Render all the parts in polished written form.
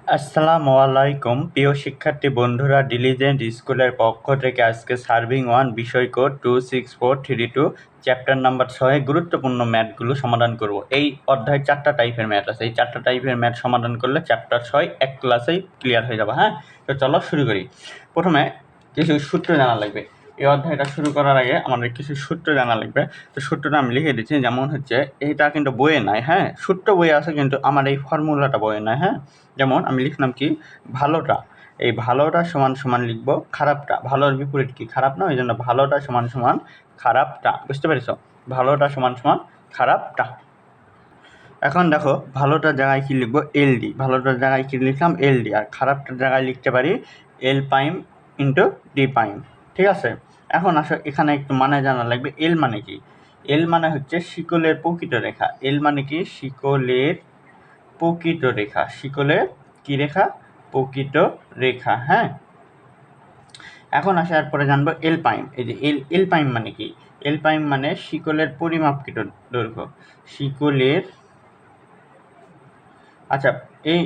আসসালামু আলাইকুম প্রিয় শিক্ষার্থী বন্ধুরা, ডিলিজেন্ট স্কুলের পক্ষ থেকে আজকে সার্ভিং 1 বিষয় কোড 26432 চ্যাপ্টার নাম্বার 6 গুরুত্বপূর্ণ ম্যাথগুলো সমাধান করব। এই অধ্যায়ে 4টা টাইপের ম্যাথ আছে। এই 4টা টাইপের ম্যাথ সমাধান করলে চ্যাপ্টার 6 এক ক্লাসেই ক্লিয়ার হয়ে যাবে। হ্যাঁ, তো চলো শুরু করি। প্রথমে কিছু সূত্র জানা লাগবে। এই অধ্যায়টা শুরু করার আগে আমাদের কিছু সূত্র জানা লাগবে। তো সূত্রটা আমি লিখে দিচ্ছি। যেমন হচ্ছে, এটা কিন্তু বইয়ে নাই, হ্যাঁ, সূত্র বইয়ে আছে কিন্তু আমার এই ফর্মুলাটা বইয়ে নাই। হ্যাঁ, যেমন আমি লিখলাম কি, ভালোটা, এই ভালোটা সমান সমান লিখবো খারাপটা। ভালোর বিপরীত কি? খারাপ না? ওই জন্য ভালোটা সমান সমান খারাপটা। বুঝতে পেরেছো? ভালোটা সমান সমান খারাপটা। এখন দেখো, ভালোটার জায়গায় কি লিখবো? এলডি। ভালোটার জায়গায় কি লিখলাম? এলডি। আর খারাপটার জায়গায় লিখতে পারি এল প্রাইম ইন্টু ডি প্রাইম। ঠিক আছে, এখন আসো এখানে একটু মানে জানা লাগবে। এল মানে কি? এল মানে হচ্ছে শিকলের প্রকৃত রেখা। এল মানে কি? শিকলের প্রকৃত রেখা। শিকলের কি রেখা? প্রকৃত রেখা। হ্যাঁ, এখন আসার পরে জানবো এল প্রাইম। এই যে এল প্রাইম মানে কি? এল প্রাইম মানে শিকলের পরিমাপকৃত দৈর্ঘ্য। শিকলের, আচ্ছা, এই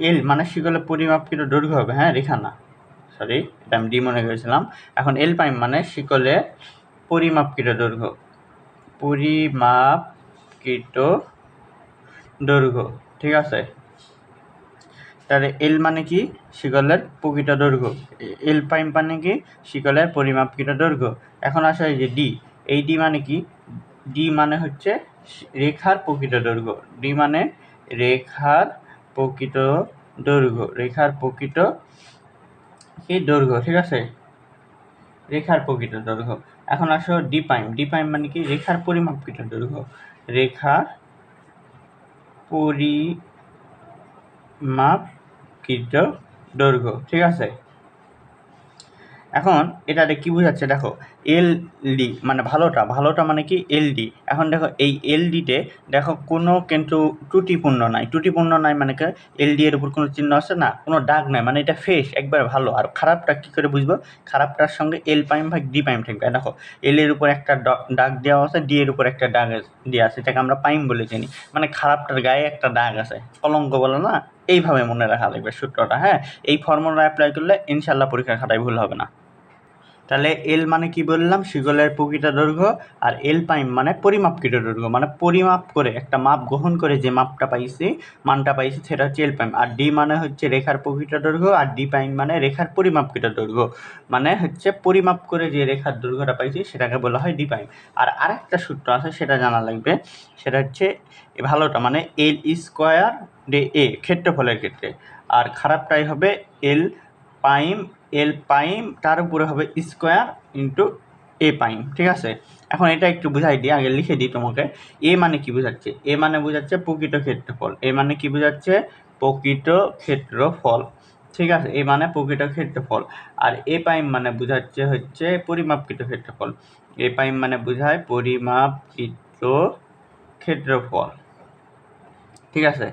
এল মানে শিকলের পরিমাপকৃত দৈর্ঘ্য হবে, হ্যাঁ, রেখা না, সরি, এটা আমি ডি মনে করেছিলাম। এখন এল প্রাইম মানে শিকলের পরিমাপকৃত দৈর্ঘ্য। পরিমাপকৃত দৈর্ঘ্য। ঠিক আছে, তাহলে এল মানে কি? শিকলের প্রকৃত দৈর্ঘ্য। এল প্রাইম মানে কি? শিকলের পরিমাপকৃত দৈর্ঘ্য। এখন আসা এই যে ডি, এই ডি মানে কি? ডি মানে হচ্ছে রেখার প্রকৃত দৈর্ঘ্য। ডি মানে রেখার প্রকৃত দৈর্ঘ্য। রেখার প্রকৃত কি দৈর্ঘ্য। ঠিক আছে, রেখার প্রকৃত দৈর্ঘ্য। এখন আসো ডি প্রাইম। ডি প্রাইম মানে কি? রেখার পরিমাপকৃত দৈর্ঘ্য। রেখার পরিমাপকৃত দৈর্ঘ্য। ঠিক আছে, এখন এটাতে কি বোঝাচ্ছে দেখো, এল ডি মানে ভালোটা। ভালোটা মানে কি? L D. এখন দেখো এই এল ডিতে দেখো কোনো কিন্তু ত্রুটিপূর্ণ নাই। ত্রুটিপূর্ণ নাই মানে কি? এল ডি এর উপর কোনো চিহ্ন আছে না, কোনো দাগ নাই, মানে এটা ফ্রেশ, একবার ভালো। আর খারাপটা কী করে বুঝবো? খারাপটার সঙ্গে এল প্রাইম ভাগ ডি প্রাইম থাকবে। দেখো, এল এর উপর একটা দাগ দেওয়া আছে, ডি এর উপর একটা দাগ দেওয়া আছে, এটাকে আমরা প্রাইম বলে চিনি। মানে খারাপটার গায়ে একটা দাগ আছে, কলঙ্ক বলে না, এইভাবে মনে রাখা লাগবে সূত্রটা। হ্যাঁ, এই ফর্মুলা অ্যাপ্লাই করলে ইনশাল্লাহ পরীক্ষার খাতায় ভুল হবে না। তাহলে এল মানে কি বললাম? শিকলের প্রকৃত দৈর্ঘ্য। আর এল প্রাইম মানে পরিমাপকৃত দৈর্ঘ্য, মানে পরিমাপ করে একটা মাপ গ্রহণ করে যে মাপটা পাইছি, মানটা পাইছি, সেটা হচ্ছে এল প্রাইম। আর ডি মানে হচ্ছে রেখার প্রকৃত দৈর্ঘ্য। আর ডি প্রাইম মানে রেখার পরিমাপকৃত দৈর্ঘ্য, মানে হচ্ছে পরিমাপ করে যে রেখার দৈর্ঘ্যটা পাইছি সেটাকে বলা হয় ডি প্রাইম। আর আরেকটা সূত্র আছে, সেটা জানা লাগবে। সেটা হচ্ছে ভালোটা মানে এল স্কোয়ার ডে এ ক্ষেত্রফলের ক্ষেত্রে, আর খারাপটাই হবে এল প্রাইম। এল প্রাইম তার উপরে হবে স্কোয়ার ইন্টু এ প্রাইম। ঠিক আছে, এখন এটা একটু বুঝাই দিই, আগে লিখে দিই তোমাকে। এ মানে কি বোঝাচ্ছে? এ মানে বোঝাচ্ছে প্রকৃত ক্ষেত্রফল। এ মানে কি বোঝাচ্ছে? প্রকৃত ক্ষেত্রফল। ঠিক আছে, এ মানে প্রকৃত ক্ষেত্রফল। আর এ প্রাইম মানে বোঝাচ্ছে হচ্ছে পরিমাপকৃত ক্ষেত্রফল। এ প্রাইম মানে বোঝায় পরিমাপকৃত ক্ষেত্রফল। ঠিক আছে,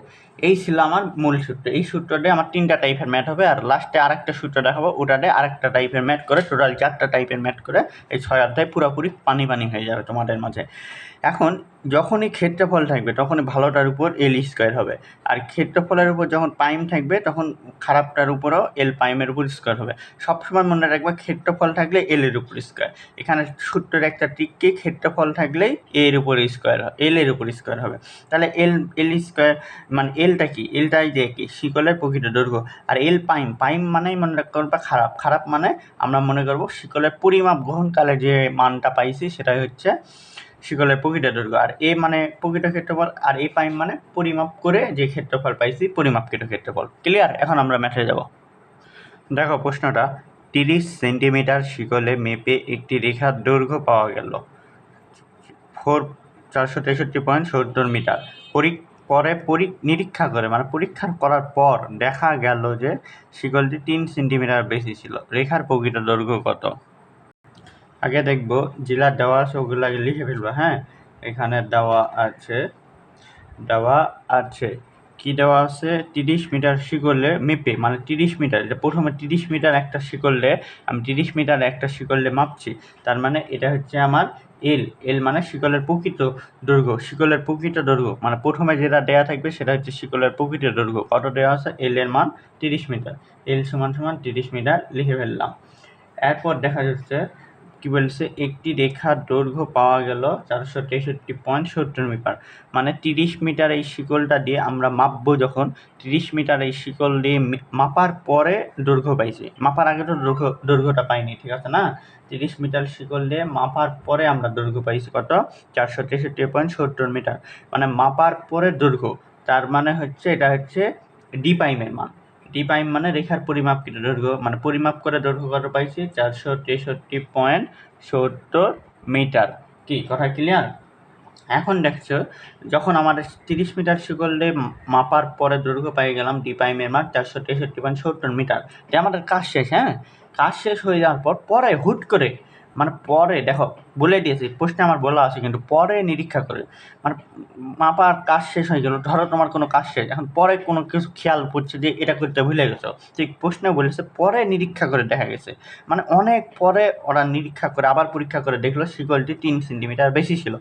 এই ছিল আমার মূল সূত্র। এই সূত্রটা আমার 3টা টাইপের ম্যাথ হবে, আর লাস্টে আরেকটা সূত্র দেখাবো, ওটাতে আরেকটা টাইপের ম্যাথ করে টোটাল 4টা টাইপের ম্যাথ করে এই 6 অধ্যায় পুরোপুরি পানি পানি হয়ে যাবে তোমাদের মাঝে। এখন যখনই ক্ষেত্রফল থাকবে তখনই ভালোটার উপর এল স্কোয়ার হবে, আর ক্ষেত্রফলের উপর যখন প্রাইম থাকবে তখন খারাপটার উপরও এল প্রাইমের উপর স্কোয়ার হবে। সবসময় মনে রাখবে, ক্ষেত্রফল থাকলে এল এর উপর স্কোয়ার। এখানে সূত্রের একটা ট্রিক কি, ক্ষেত্রফল থাকলেই এর উপর স্কোয়ার, এল এর উপর স্কোয়ার হবে। তাহলে এল স্কোয়ার মানে এলটা কি? এলটাই যে কি? শিকলের প্রকৃত দৈর্ঘ্য। আর এল প্রাইম, প্রাইম মানেই মনে রাখতে পারবা খারাপ। খারাপ মানে আমরা মনে করবো শিকলের পরিমাপ গ্রহণকালে যে মানটা পাইছি সেটাই হচ্ছে শিকলের প্রকৃত দৈর্ঘ্য। আর এ মানে প্রকৃত ক্ষেত্রফল, আর এ প্রাইম মানে পরিমাপ করে যে ক্ষেত্রফল পাইছি, পরিমাপকৃত ক্ষেত্রফল। ক্লিয়ার? এখন আমরা ম্যাথে যাব। দেখো প্রশ্নটা, 30 সেন্টিমিটার শিকলে মেপে একটি রেখার দৈর্ঘ্য পাওয়া গেল 463.70 মিটার। পরে নিরীক্ষা করে মানে পরীক্ষা করার পর দেখা গেল যে শিকলটি 3 সেন্টিমিটার বেশি ছিল। রেখার প্রকৃত দৈর্ঘ্য কত? আগে দেখবো যেগুলা দেওয়া আছে ওগুলো আগে লিখে ফেলবো। হ্যাঁ, এখানে দেওয়া আছে কি দেওয়া আছে? 30 মিটার শিকলে মেপে, মানে 30 মিটার, এটা প্রথমে 30 মিটার একটা শিকলে, আমি 30 মিটার একটা শিকলে মাপছি, তার মানে এটা হচ্ছে আমার এল মানে শিকলের প্রকৃত দৈর্ঘ্য, শিকলের প্রকৃত দৈর্ঘ্য মানে প্রথমে যেটা দেওয়া থাকবে সেটা হচ্ছে শিকলের প্রকৃত দৈর্ঘ্য। কত দেওয়া আছে? এল এর মান 30 মিটার, এল সমান 30 মিটার লিখে ফেললাম। এরপর দেখা যাচ্ছে কি বলছে, একটি রেখার দৈর্ঘ্য পাওয়া গেল 463.70 মিটার, মানে 30 মিটার এই শিকলটা দিয়ে আমরা মাপবো। যখন 30 মিটার এই শিকল দিয়ে মাপার পরে দৈর্ঘ্য পাইছি, মাপার আগে তো দৈর্ঘ্যটা পাইনি, ঠিক আছে না? 30 মিটার শিকল দিয়ে মাপার পরে আমরা দৈর্ঘ্য পাইছি কত? 463.70 মিটার, মানে মাপার পরে দৈর্ঘ্য। তার মানে হচ্ছে এটা হচ্ছে ডি প্রাইমের মান। ডি প্রাইম মানে রেখার পরিমাপকৃত দৈর্ঘ্য, মানে পরিমাপ করে দৈর্ঘ্য কত পাইছি? 463.70 মিটার। কি কথা ক্লিয়ার? এখন দেখছো, যখন আমাদের 30 মিটার শিকল দিয়ে মাপার পরে দৈর্ঘ্য পাই গেলাম ডি প্রাইমের মান 463.70 মিটার, যে আমাদের কাজ শেষ। হ্যাঁ, কাজ শেষ হয়ে যাওয়ার পর পরে হুট করে, মানে পরে দেখো বলে দিয়েছি, প্রশ্নে আমার বলা আছে কিন্তু পরে নিরীক্ষা করে, মানে মাপার কাজ শেষ হয়ে গেল, ধরো তোমার কোনো কাজ শেষ, এখন পরে কোনো কিছু খেয়াল পড়ছে যে এটা করতে ভুলে গেছো, ঠিক প্রশ্নে বলেছে পরে নিরীক্ষা করে দেখা গেছে, মানে অনেক পরে ওরা নিরীক্ষা করে আবার পরীক্ষা করে দেখলো শিকলটি 3 সেন্টিমিটার বেশি ছিল,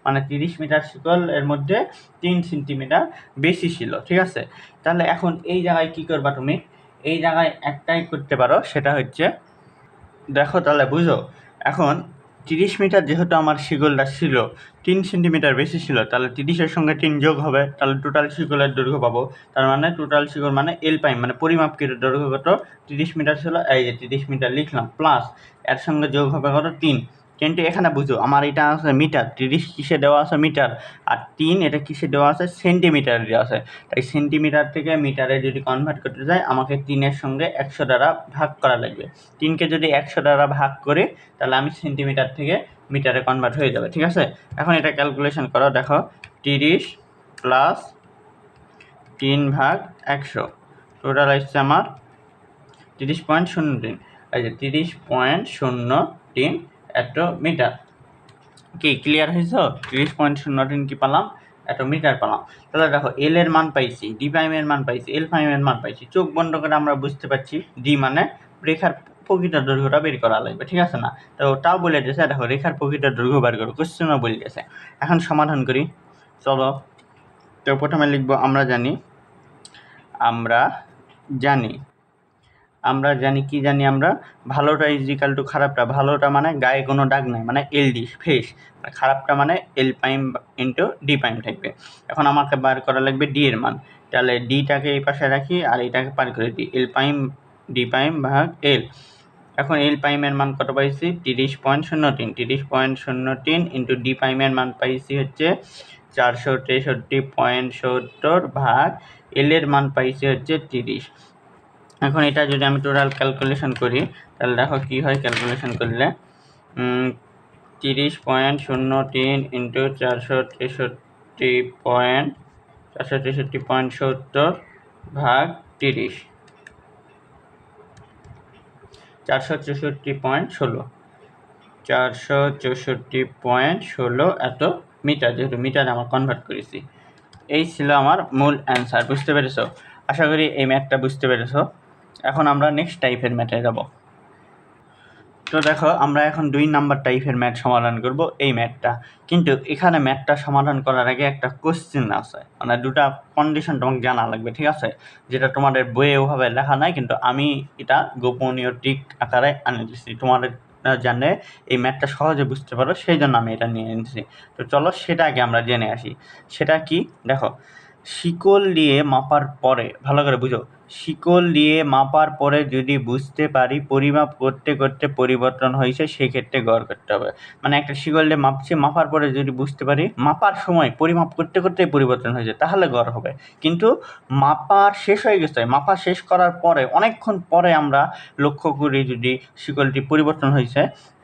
মানে 30 মিটার শিকল এর মধ্যে 3 সেন্টিমিটার বেশি ছিল, ঠিক আছে? তাহলে এখন এই জায়গায় কি করবা তুমি? এই জায়গায় একটাই করতে পারো, সেটা হচ্ছে দেখো, তাহলে বুঝো, এখন 30 মিটার যেহেতু আমার শিকলটা ছিল 3 সেন্টিমিটার বেশি ছিল, তাহলে 30-এর সঙ্গে 3 যোগ হবে, তাহলে টোটাল শিকলের দৈর্ঘ্য পাবো। তার মানে টোটাল শিকল মানে এল প্রাইম মানে পরিমাপকৃত দৈর্ঘ্য কত? 30 মিটার ছিল, এই যে 30 মিটার লিখলাম, প্লাস এর সঙ্গে যোগ হবে কত? 3। কিন্তু এখানে বুঝো, আমার এটা আছে মিটার, 30 কিসে দেওয়া আছে? মিটার, আর 3 এটা কিসে দেওয়া আছে? সেন্টিমিটার দেওয়া আছে। তাই সেন্টিমিটার থেকে মিটারে যদি কনভার্ট করতে যায়, আমাকে 3-এর সঙ্গে 100 দ্বারা ভাগ করা লাগবে। 3কে যদি 100 দ্বারা ভাগ করি, তাহলে আমি সেন্টিমিটার থেকে মিটারে কনভার্ট হয়ে যাবে, ঠিক আছে? এখন এটা ক্যালকুলেশন করো, দেখো 30 প্লাস 3 ভাগ 100, টোটাল আসছে আমার 30.03। এই যে 30.03 এত মিটার। কি ক্লিয়ার হয়েছ? 30.03 কি পেলাম? এত মিটার পেলাম। তাহলে দেখো, এল এর মান পাইছি, ডি প্রাইমের মান পাইছি, এল প্রাইমের মান পাইছি, চোখ বন্ধ করে আমরা বুঝতে পারছি ডি মানে রেখার প্রকৃত দৈর্ঘ্যটা বের করা লাগবে, ঠিক আছে না? তো ওটাও বলে দিয়েছে, দেখো রেখার প্রকৃত দৈর্ঘ্য বের করো, কোশ্চেনও বলে দিয়েছে। এখন সমাধান করি, চলো। তো প্রথমে লিখবো, আমরা জানি কি জানি আমরা, ভালোটা ইজিক্যাল টু খারাপটা। ভালোটা মানে গায়ে কোনো দাগ নাই, মানে এলডি ফেস, খারাপটা মানে এল প্রাইম ইন্টু ডি প্রাইম থাকবে। এখন আমাকে বার করা লাগবে ডি এর মান, তাহলে ডিটাকে এই পাশে রাখি আর এটাকে পার করে দিই, এল প্রাইম ডি প্রাইম ভাগ এল। এখন এল প্রাইমের মান কত পাইছি? 30.03, 30.03 ইন্টু ডি প্রাইমের মান পাইছি হচ্ছে 463.70 ভাগ এল এর মান পাইছি হচ্ছে 30। এখন এটা যদি আমি টোটাল ক্যালকুলেশন করি, তাহলে দেখো কি হয় ক্যালকুলেশন করলে, 30.03 ইন্টু 463.70 ভাগ 30, 464.16 এত মিটার, যেহেতু মিটার আমার কনভার্ট করেছি। এই ছিল আমার মূল অ্যান্সার, বুঝতে পেরেছো? আশা করি এই ম্যাথটা বুঝতে পেরেছো। এখন আমরা নেক্সট টাইপের ম্যাথে যাব। তো দেখো, আমরা এখন 2 নাম্বার টাইপের ম্যাথ সমাধান করব, এই ম্যাথটা। কিন্তু এখানে ম্যাথটা সমাধান করার আগে একটা কোশ্চেন আছে, মানে দুটা কন্ডিশন তোমাকে জানা লাগবে, ঠিক আছে? যেটা তোমাদের বইয়ে ওভাবে লেখা নাই, কিন্তু আমি এটা গোপনীয় ট্রিক আকারে আনে দিচ্ছি, তোমাদের জানে এই ম্যাথটা সহজে বুঝতে পারো, সেই জন্য আমি এটা নিয়ে এনেছি। তো চলো সেটা আগে আমরা জেনে আসি। সেটা কি? দেখো, শিকল দিয়ে মাপার পরে, ভালো করে বুঝো, শিকল দিয়ে মাপার পরে যদি বুঝতে পারি পরিমাপ করতে করতে পরিবর্তন হয়েছে, সেক্ষেত্রে গড় করতে হবে। মানে একটা শিকল দিয়ে মাপছি, মাপার পরে যদি বুঝতে পারি মাপার সময় পরিমাপ করতে করতে পরিবর্তন হয়েছে, তাহলে গড় হবে। কিন্তু মাপার শেষ হয়ে গেছে, মাপা শেষ করার পরে অনেকক্ষণ পরে আমরা লক্ষ্য করি যদি শিকলটি পরিবর্তন হয়েছে,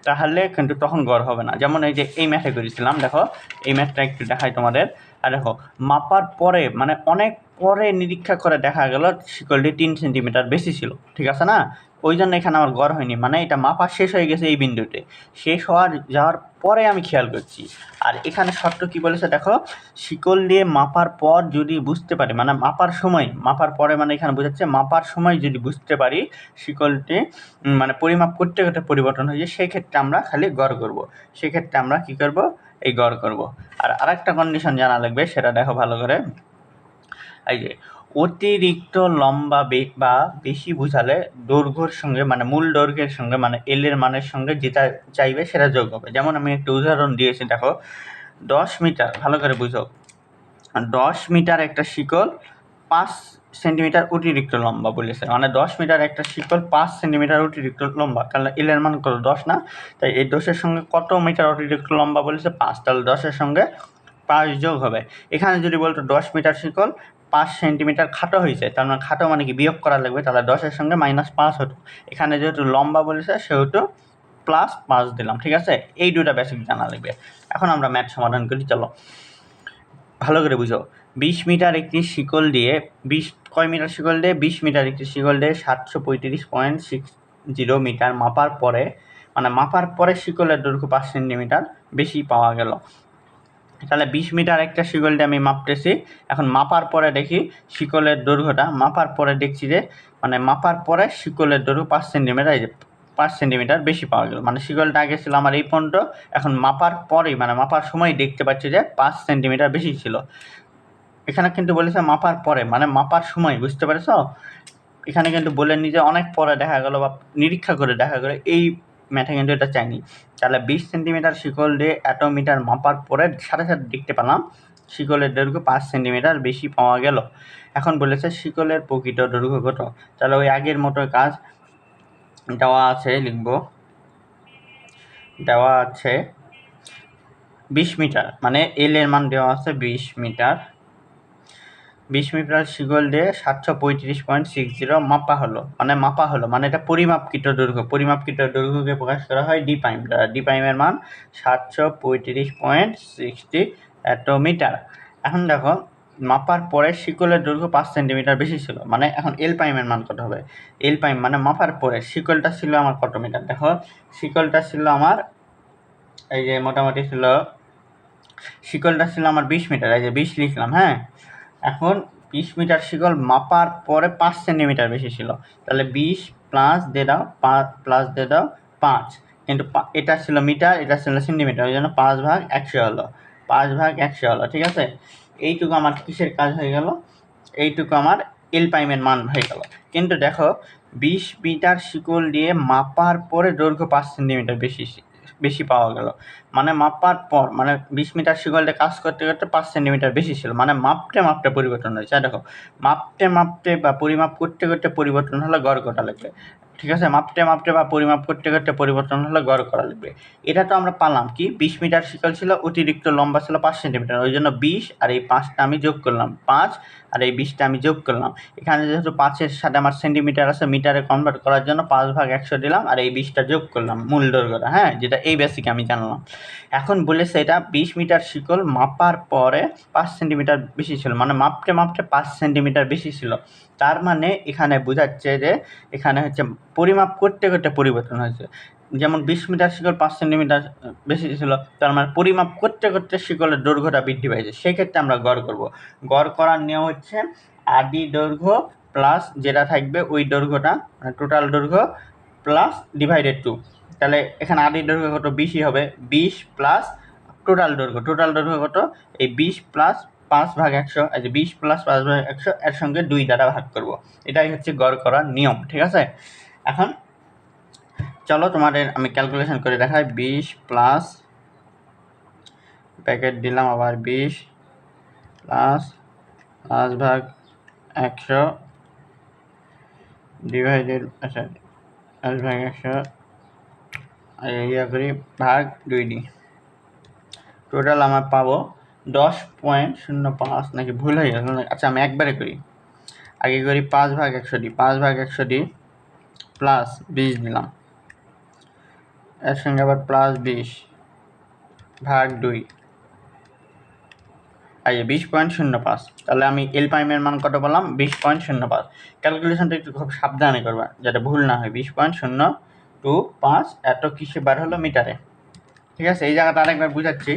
তাহলে কিন্তু তখন গড় হবে না। যেমন এই যে এই ম্যাথে করেছিলাম, দেখো এই ম্যাথটা একটু দেখাই তোমাদের। আর দেখো, মাপার পরে মানে অনেক পরে নিরীক্ষা করে দেখা গেল শিকলটি 3 সেন্টিমিটার বেশি ছিল, ঠিক আছে না? ওই জন্য এখানে আমার গড় হয়নি, মানে এটা মাপা শেষ হয়ে গেছে এই বিন্দুতে, শেষ যাওয়ার পরে আমি খেয়াল করছি। আর এখানে শর্ত কি বলেছে দেখো, শিকল দিয়ে মাপার পর যদি বুঝতে পারি, মানে মাপার সময়, মাপার পরে মানে এখানে বোঝাচ্ছে মাপার সময় যদি বুঝতে পারি শিকলটি মানে পরিমাপ করতে করতে পরিবর্তন হয়ে যায়, সেই ক্ষেত্রে আমরা খালি গড় করব, সেক্ষেত্রে আমরা কি করব, এই গড় করব। আর আরেকটা কন্ডিশন জানা লাগবে, সেটা দেখো ভালো করে। এই যে অতিরিক্ত লম্বা বা বেশি বোঝালে দৈর্ঘ্যের সঙ্গে, মানে মূল দৈর্ঘ্যের সঙ্গে, মানে এল এর মানের সঙ্গে যেটা চাইবে সেটা যোগ হবে। যেমন আমি একটা উদাহরণ দিয়েছি, দেখো 10 মিটার, ভালো করে বুঝো, 10 মিটার একটা শিকল 5 সেন্টিমিটার অতিরিক্ত লম্বা বলেছে, মানে 10 মিটার একটা শিকল 5 সেন্টিমিটার অতিরিক্ত লম্বা, তাহলে এল এর মান কত, 10 না? তাই এই 10-এর সঙ্গে কত মিটার অতিরিক্ত লম্বা বলেছে, 5, তাহলে 10-এর সঙ্গে 5 যোগ হবে। এখানে যদি বলতো 10 মিটার শিকল 5 সেন্টিমিটার খাটো হয়েছে, তার মানে খাটো মানে কি বিয়োগ করা লাগবে, তাহলে 10-এর সঙ্গে -5 হতো। এখানে যেহেতু লম্বা বলেছে সেহেতু +5 দিলাম, ঠিক আছে? এই দুটা বেসিক জানা লাগবে। এখন আমরা ম্যাথ সমাধান করি, চলো ভালো করে বুঝো। 20 মিটার একটি শিকল দিয়ে 20 কয় মিটার শিকল দিয়ে 20 মিটার একটি শিকল দিয়ে 735.60 মিটার মাপার পরে, মানে মাপার পরে শিকলের দৈর্ঘ্য 5 সেন্টিমিটার বেশি পাওয়া গেল। তাহলে 20 মিটার একটা শিকল দিয়ে আমি মাপতেছি, এখন মাপার পরে দেখি শিকলের দৈর্ঘ্যটা, মাপার পরে দেখছি যে মানে মাপার পরে শিকলের দৈর্ঘ্য 5 সেন্টিমিটার, এই যে 5 সেন্টিমিটার বেশি পাওয়া গেল। মানে শিকলটা আগে ছিল আমার এই পর্যন্ত, এখন মাপার পরেই, মানে মাপার সময় দেখতে পাচ্ছি যে 5 সেন্টিমিটার বেশি ছিল। এখানে কিন্তু বলেছে মাপার পরে, মানে মাপার সময়, বুঝতে পেরেছ? এখানে কিন্তু বলেননি যে অনেক পরে দেখা গেল বা নিরীক্ষা করে দেখা গেল, এই ম্যাথে কিন্তু এটা চাইনি। তাহলে 20 সেন্টিমিটার শিকল দিয়ে এত মিটার মাপার পরে সাথে সাথে দেখতে পেলাম শিকলের দৈর্ঘ্য 5 সেন্টিমিটার বেশি পাওয়া গেল। এখন বলেছে শিকলের প্রকৃত দৈর্ঘ্য কত, তাহলে ওই আগের মতো কাজ, দেওয়া আছে, লিখব, দেওয়া আছে 20 মিটার, মানে এল এর মান দেওয়া আছে 20 মিটার। 20 মিটার শিকল দিয়ে 735.60 মাপা হলো, মানে এটা পরিমাপকৃত দৈর্ঘ্য, পরিমাপকৃত দৈর্ঘ্যকে প্রকাশ করা হয় ডি প্রাইম দ্বারা। ডি প্রাইমের মান 735.60 এত মিটার। এখন দেখো মাপার পরে শিকলের দৈর্ঘ্য 5 সেন্টিমিটার বেশি ছিল, মানে এখন এল প্রাইমের মান কত হবে, এল প্রাইম মানে মাপার পরে শিকলটা ছিল আমার কত মিটার, দেখো শিকলটা ছিল আমার, এই যে মোটামুটি ছিল, শিকলটা ছিল আমার 20 মিটার, এই যে 20 লিখলাম, হ্যাঁ। এখন 20 মিটার শিকল মাপার পরে 5 সেন্টিমিটার বেশি ছিল, তাহলে 20 প্লাস দিয়ে দাও 5 প্লাস দিয়ে দাও 5, কিন্তু এটা ছিল মিটার, এটা ছিল সেন্টিমিটার, ওই জন্য 5/100 হলো, 5/100 হলো, ঠিক আছে? এইটুকু আমার কিসের কাজ হয়ে গেল, এইটুকু আমার এল প্রাইমের মান হয়ে গেল। কিন্তু দেখো 20 মিটার শিকল দিয়ে মাপার পরে দৈর্ঘ্য 5 সেন্টিমিটার বেশি পাওয়া গেল, মানে মাপার পর, মানে 20 মিটার শিকলটা কাজ করতে করতে 5 সেন্টিমিটার বেশি ছিল, মানে মাপতে মাপতে পরিবর্তন হয়েছে। দেখো মাপতে মাপতে বা পরিমাপ করতে করতে পরিবর্তন হলে গড় করা লাগবে, ঠিক আছে? মাপতে মাপতে বা পরিমাপ করতে করতে পরিবর্তন হলে গড় করা লাগবে। এটা তো আমরা পালাম কি, 20 মিটার শিকল ছিল, অতিরিক্ত লম্বা ছিল 5 সেন্টিমিটার, ওই জন্য 20 আর এই 5টা আমি যোগ করলাম, 5 আর এই 20টা আমি যোগ করলাম। এখানে যেহেতু 5-এর সাথে আমার সেন্টিমিটার আছে, মিটারে কনভার্ট করার জন্য 5/100 দিলাম আর এই 20টা যোগ করলাম মূল দৈর্ঘ্যটা, হ্যাঁ, যেটা এই বেসিক আমি জানলাম। এখন বলেছে এটা 20 মিটার শিকল মাপার পরে 5 সেন্টিমিটার বেশি ছিল, মানে মাপতে মাপতে 5 সেন্টিমিটার বেশি ছিল। তার মানে এখানে বোঝাচ্ছে যে এখানে হচ্ছে পরিমাপ করতে করতে পরিবর্তন হয়েছে। যেমন 20 মিটার শিকল 5 সেন্টিমিটার বেশি ছিল, তার মানে পরিমাপ করতে করতে শিকলের দৈর্ঘ্যটা বৃদ্ধি পেয়েছে, সেক্ষেত্রে আমরা গড় করব। গড় করার নিয়ম হচ্ছে আদি দৈর্ঘ্য প্লাস যেটা থাকবে ওই দৈর্ঘ্যটা, মানে টোটাল দৈর্ঘ্য প্লাস ডিভাইডেড 2। তাহলে এখানে আদি দৈর্ঘ্য কত, 20ই হবে, 20 প্লাস টোটাল দৈর্ঘ্য কত, এই 20 প্লাস 5/100, এই যে 20 প্লাস 5/100 এর সঙ্গে 2 দ্বারা ভাগ করব। এটাই হচ্ছে গড় করার নিয়ম, ঠিক আছে? এখন চলো তোমাদের আমি ক্যালকুলেশন করে দেখাই। 20 প্লাস প্যাকেট দিলাম, আবার 20 প্লাস 5/100 ডিভাইডেড, আচ্ছা 5/100 ইয়া করি ভাগ 2 দিই, টোটাল আমার পাবো 10.05, নাকি ভুল হয়ে গেল? আচ্ছা আমি একবারে করি, আগে করি 5/100 দিই, 5/100 দিই প্লাস 20 দিলাম, এর সঙ্গে আবার প্লাস 20 ভাগ 2। এই 20.05, তাহলে আমি এল প্রাইমের মান কত বললাম? 20.05। ক্যালকুলেশনটা একটু খুব সাবধানে করবা যাতে ভুল না হয়। 20.025 এত কিসে বার হলো? মিটারে। ঠিক আছে, এই জায়গাটা আরেকবার বুঝাচ্ছি।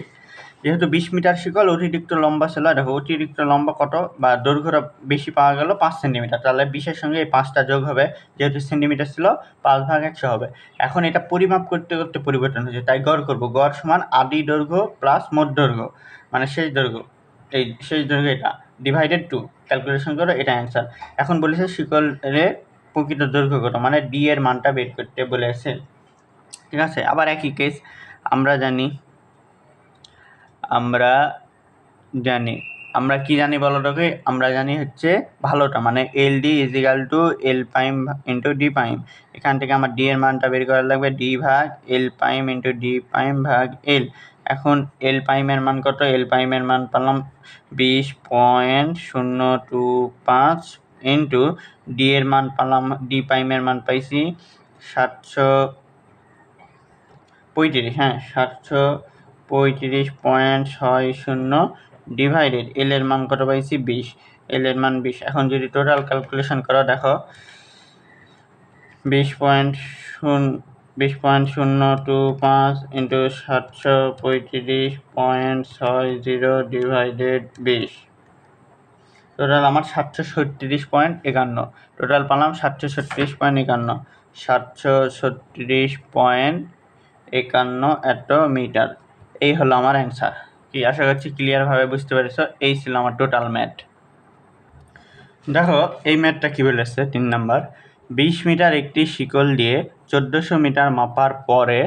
যেহেতু 20 মিটার শিকল অতিরিক্ত লম্বা ছিল, দেখো অতিরিক্ত লম্বা কত বা দৈর্ঘ্যটা বেশি পাওয়া গেল 5 সেন্টিমিটার, তাহলে 20-এর সঙ্গে এই 5টা যোগ হবে, যেহেতু সেন্টিমিটার ছিল 5/100 হবে। এখন এটা পরিমাপ করতে করতে পরিবর্তন হয়েছে, তাই গড় করব। গড় সমান আদি দৈর্ঘ্য প্লাস মোট দৈর্ঘ্য, মানে শেষ দৈর্ঘ্য, এই শেষ দৈর্ঘ্য এটা ডিভাইডেড 2, ক্যালকুলেশন করো, এটা অ্যান্সার। এখন বলেছে শিকলের প্রকৃত দৈর্ঘ্য কত, মানে ডি এর মানটা বের করতে বলেছে। ঠিক আছে, আবার একই কেস আমরা জানি কি জানি বলো তোকে? আমরা জানি হচ্ছে ভালোটা, মানে L D is equal to L prime into D prime. এখান থেকে আমার ডি এর মানটা বের করা লাগবে, ডি ভাগ এল প্রাইম ইন্টু ডি প্রাইম ভাগ এল। এখন এল প্রাইমের মান কত? এল প্রাইমের মান পেলাম 20.025 ইন্টু ডি এর মান পেলাম, ডি প্রাইমের মান পাইছি 735, হ্যাঁ 735.60 ডিভাইডেড এল এর মান কত পাইছি? 20, এল এর মান 20। এখন যদি টোটাল ক্যালকুলেশন করো, দেখো 20.025 ইন্টু 735.60 ডিভাইডেড 20, টোটাল আমার 736.51। টোটাল পেলাম 736.51, 736.51 এত মিটার। এই হলো আমার অ্যান্সার। কি, আশা করছি ক্লিয়ারভাবে বুঝতে পেরেছো। এই ছিল আমার টোটাল ম্যাথ। দেখো এই ম্যাথটা কী বলেছে, 3 নাম্বার। 20 মিটার একটি শিকল দিয়ে 1400 মিটার মাপার পরে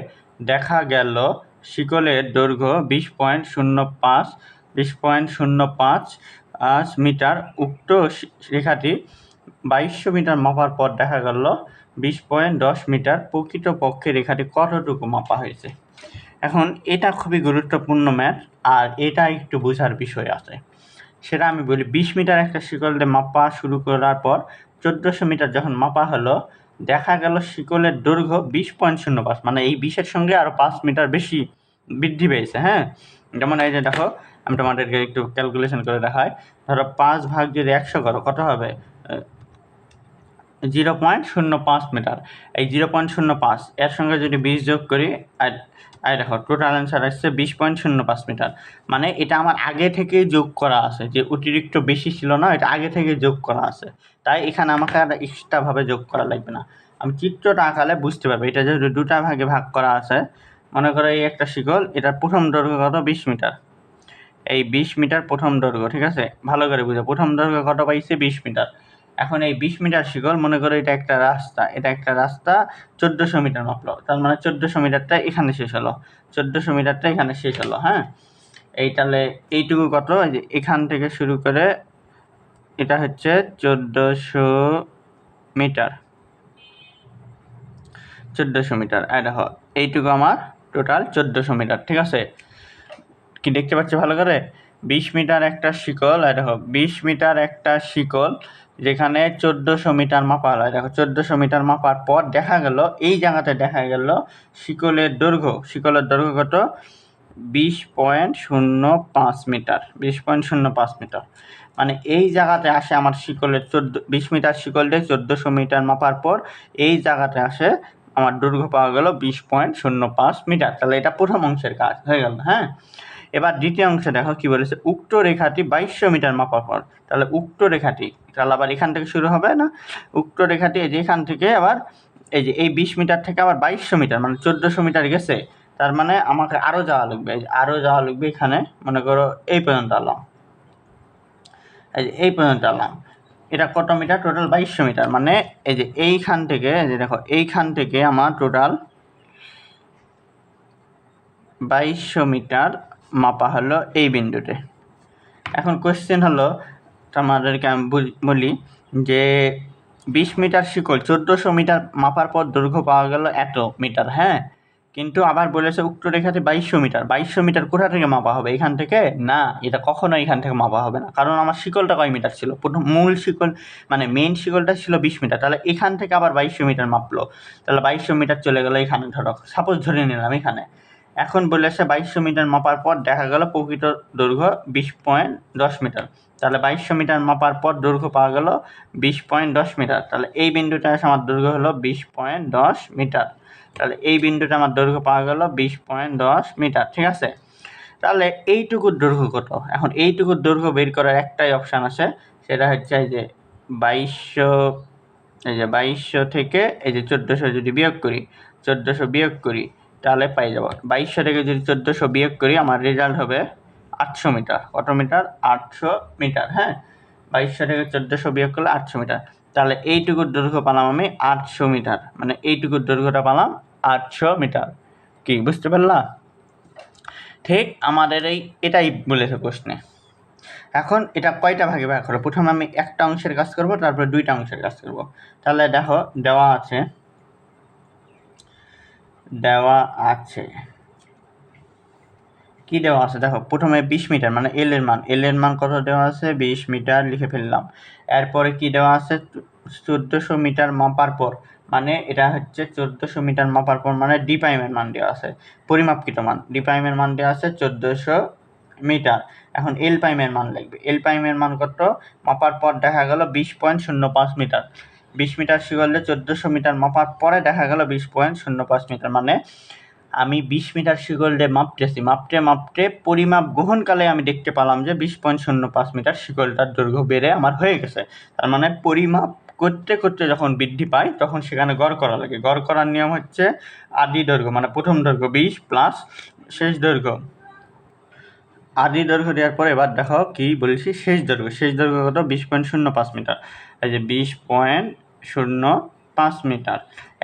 দেখা গেল শিকলের দৈর্ঘ্য 20.05 মিটার। উক্ত রেখাটি 2200 মিটার মাপার পর দেখা গেল 20.10 মিটার। প্রকৃতপক্ষে রেখাটি কতটুকু মাপা হয়েছে? এখন এটা খুবই গুরুত্বপূর্ণ ম্যাথ, আর এটা একটু বোঝার বিষয় আছে, সেটা আমি বলি। 20 মিটার একটা শিকল দিয়ে মাপা শুরু করার পর 1400 মিটার যখন মাপা হলো, দেখা গেল শিকলের দৈর্ঘ্য 20.05, মানে এই 20-এর সঙ্গে আরও 5 মিটার বেশি বৃদ্ধি পেয়েছে। হ্যাঁ, যেমন এই যে দেখো, আমি তোমাদেরকে একটু ক্যালকুলেশন করে দেখাই। ধরো 5 ভাগ যদি 100 করো, কত হবে? 0.05 মিটার। এই 0.05 এর সঙ্গে যদি 20 যোগ করি, আর দেখো টোটাল অ্যান্সার আসছে 20.05 মিটার। মানে এটা আমার আগে থেকে যোগ করা আছে, যে অতিরিক্ত বেশি ছিল না, এটা আগে থেকে যোগ করা আছে, তাই এখানে আমাকে আর এক্সট্রাভাবে যোগ করা লাগবে না। আমি চিত্রটা আঁকালে বুঝতে পারবে। এটা যেহেতু দুটা ভাগে ভাগ করা আছে, মনে করো এই একটা শিকল, এটার প্রথম দৈর্ঘ্য কত? 20 মিটার। এই 20 মিটার প্রথম দৈর্ঘ্য, ঠিক আছে, ভালো করে বুঝো। প্রথম দৈর্ঘ্য কত পাইছে? 20 মিটার। এখন এই 20 মিটার শিকল, মনে করো এটা একটা রাস্তা, 1400 মিটার মাপলো, তার মানে 1400 মিটারটা এখানে শেষ হলো, 1400 মিটারটা এখানে শেষ হলো। হ্যাঁ, এই তাহলে এইটুকু কত? এই যে এখান থেকে শুরু করে এটা হচ্ছে 1400 মিটার, 1400 মিটার। এই দেখো এইটুকু আমার টোটাল 1400 মিটার। ঠিক আছে, কি দেখতে পাচ্ছি ভালো করে? 20 মিটার একটা শিকল, আর দেখো 20 মিটার একটা শিকল যেখানে 1400 মিটার মাপা হলো। দেখো 1400 মিটার মাপার পর দেখা গেল, এই জায়গাতে দেখা গেল শিকলের দৈর্ঘ্য কত? 20.05 মিটার, 20.05 মিটার। মানে এই জায়গাতে আসে আমার শিকলের 20 মিটার শিকল দিয়ে 1400 মিটার মাপার পর এই জায়গাতে আসে আমার দৈর্ঘ্য পাওয়া গেল 20.05 মিটার। তাহলে এটা প্রথম অংশের কাজ হয়ে গেল। হ্যাঁ, এবার দ্বিতীয় অংশে দেখো কি বলেছে। উক্ত রেখাটি 2200 মিটার মাপার পর, তাহলে উক্ত রেখাটি, তাহলে আবার এখান থেকে শুরু হবে না? উক্ত রেখাটি এই যে এখান থেকে আবার এই যে এই 20 মিটার থেকে আবার 2200 মিটার, মানে 1400 মিটার গেছে, তার মানে আমাকে আরও যাওয়া লাগবে। এখানে মনে করো এই পর্যন্ত আলাম, এই পর্যন্ত আলাম। এটা কত মিটার? Total 2200 metre. মানে এই যে এইখান থেকে, এই যে দেখো এইখান থেকে আমার টোটাল 2200 মিটার মাপা হলো এই বিন্দুতে। এখন কোয়েশ্চেন হলো, তোমাদেরকে আমি বলি যে 20 মিটার শিকল 1400 মিটার মাপার পর দৈর্ঘ্য পাওয়া গেল এত মিটার। হ্যাঁ, কিন্তু আবার বলেছে উক্ত রেখাতে 2200 মিটার। 2200 মিটার কোথা থেকে মাপা হবে? এখান থেকে না, এটা কখনো এখান থেকে মাপা হবে না, কারণ আমার শিকলটা কয় মিটার ছিল? প্রথম মূল শিকল মানে মেইন শিকলটা ছিল 20 মিটার। তাহলে এখান থেকে আবার 2200 মিটার মাপলো, তাহলে 2200 মিটার চলে গেলো এখানে। ধরো সাপোজ ধরে নিলাম এখানে এখন বলেছে 2200 মিটার মাপার পর দেখা গেল প্রকৃত দৈর্ঘ্য 20.10 মিটার। তাহলে 2200 মিটার মাপার পর দৈর্ঘ্য পাওয়া গেল 20.10 মিটার। তাহলে এই বিন্দুটা এসে আমার দৈর্ঘ্য হলো 20.10 মিটার। তাহলে এই বিন্দুটা আমার দৈর্ঘ্য পাওয়া গেল 20.10 মিটার, ঠিক আছে। তাহলে এইটুকুর দৈর্ঘ্য কত? এখন এইটুকুর দৈর্ঘ্য বের করার একটাই অপশান আছে, সেটা হচ্ছে এই যে 2200 থেকে এই যে 1400 যদি বিয়োগ করি, 1400 বিয়োগ করি তাহলে পাই যাব 2200 থেকে যদি 1400 বিয়োগ করি আমার রেজাল্ট হবে 800 মিটার। কত মিটার? 800 মিটার। হ্যাঁ, 2200 থেকে 1400 বিয়োগ করলে 800 মিটার। তাহলে এইটুকুর দৈর্ঘ্য পেলাম আমি 800 মিটার, মানে এইটুকুর দৈর্ঘ্যটা পেলাম 800 মিটার। কি বুঝতে পারলা? ঠিক আমাদের এটাই বলেছে প্রশ্নে। এখন এটা কয়টা ভাগে ভাগ করো? প্রথমে আমি একটা অংশের কাজ করব, তারপরে দুইটা অংশের কাজ করব। তাহলে দেখো দেওয়া আছে কি দেওয়া আছে দেখো, প্রথমে 20 মিটার মানে এল এর মান কত দেওয়া আছে? 20 মিটার লিখে ফেললাম। এরপরে কি দেওয়া আছে? 1400 মিটার মাপার পর, মানে এটা হচ্ছে 1400 মিটার মাপার পর মানে ডি প্রাইমের মান দেওয়া আছে, পরিমাপকৃত মান। ডি প্রাইমের মান দেওয়া আছে 1400 মিটার। এখন এল প্রাইমের মান লিখবে। এল প্রাইমের মান কত? মাপার পর দেখা গেল 20.05 মিটার। 20 মিটার শিখলে 1400 মিটার মাপার পরে দেখা গেল 20.05 মিটার, মানে আমি 20 মিটার শিকলডে মাপতে পরিমাপ গ্রহণকালে আমি দেখতে পেলাম যে 20.05 মিটার শিকলটার দৈর্ঘ্য বেড়ে আমার হয়ে গেছে। তার মানে পরিমাপ করতে করতে যখন বৃদ্ধি পায় তখন সেখানে গড় করা লাগে। গড় করার নিয়ম হচ্ছে আদি দৈর্ঘ্য মানে প্রথম দৈর্ঘ্য 20 প্লাস শেষ দৈর্ঘ্য। আদি দৈর্ঘ্য দেওয়ার পরে এবার দেখো কি বলেছি, শেষ দৈর্ঘ্য কত? 20.05 মিটার। এই যে 20.05 মিটার,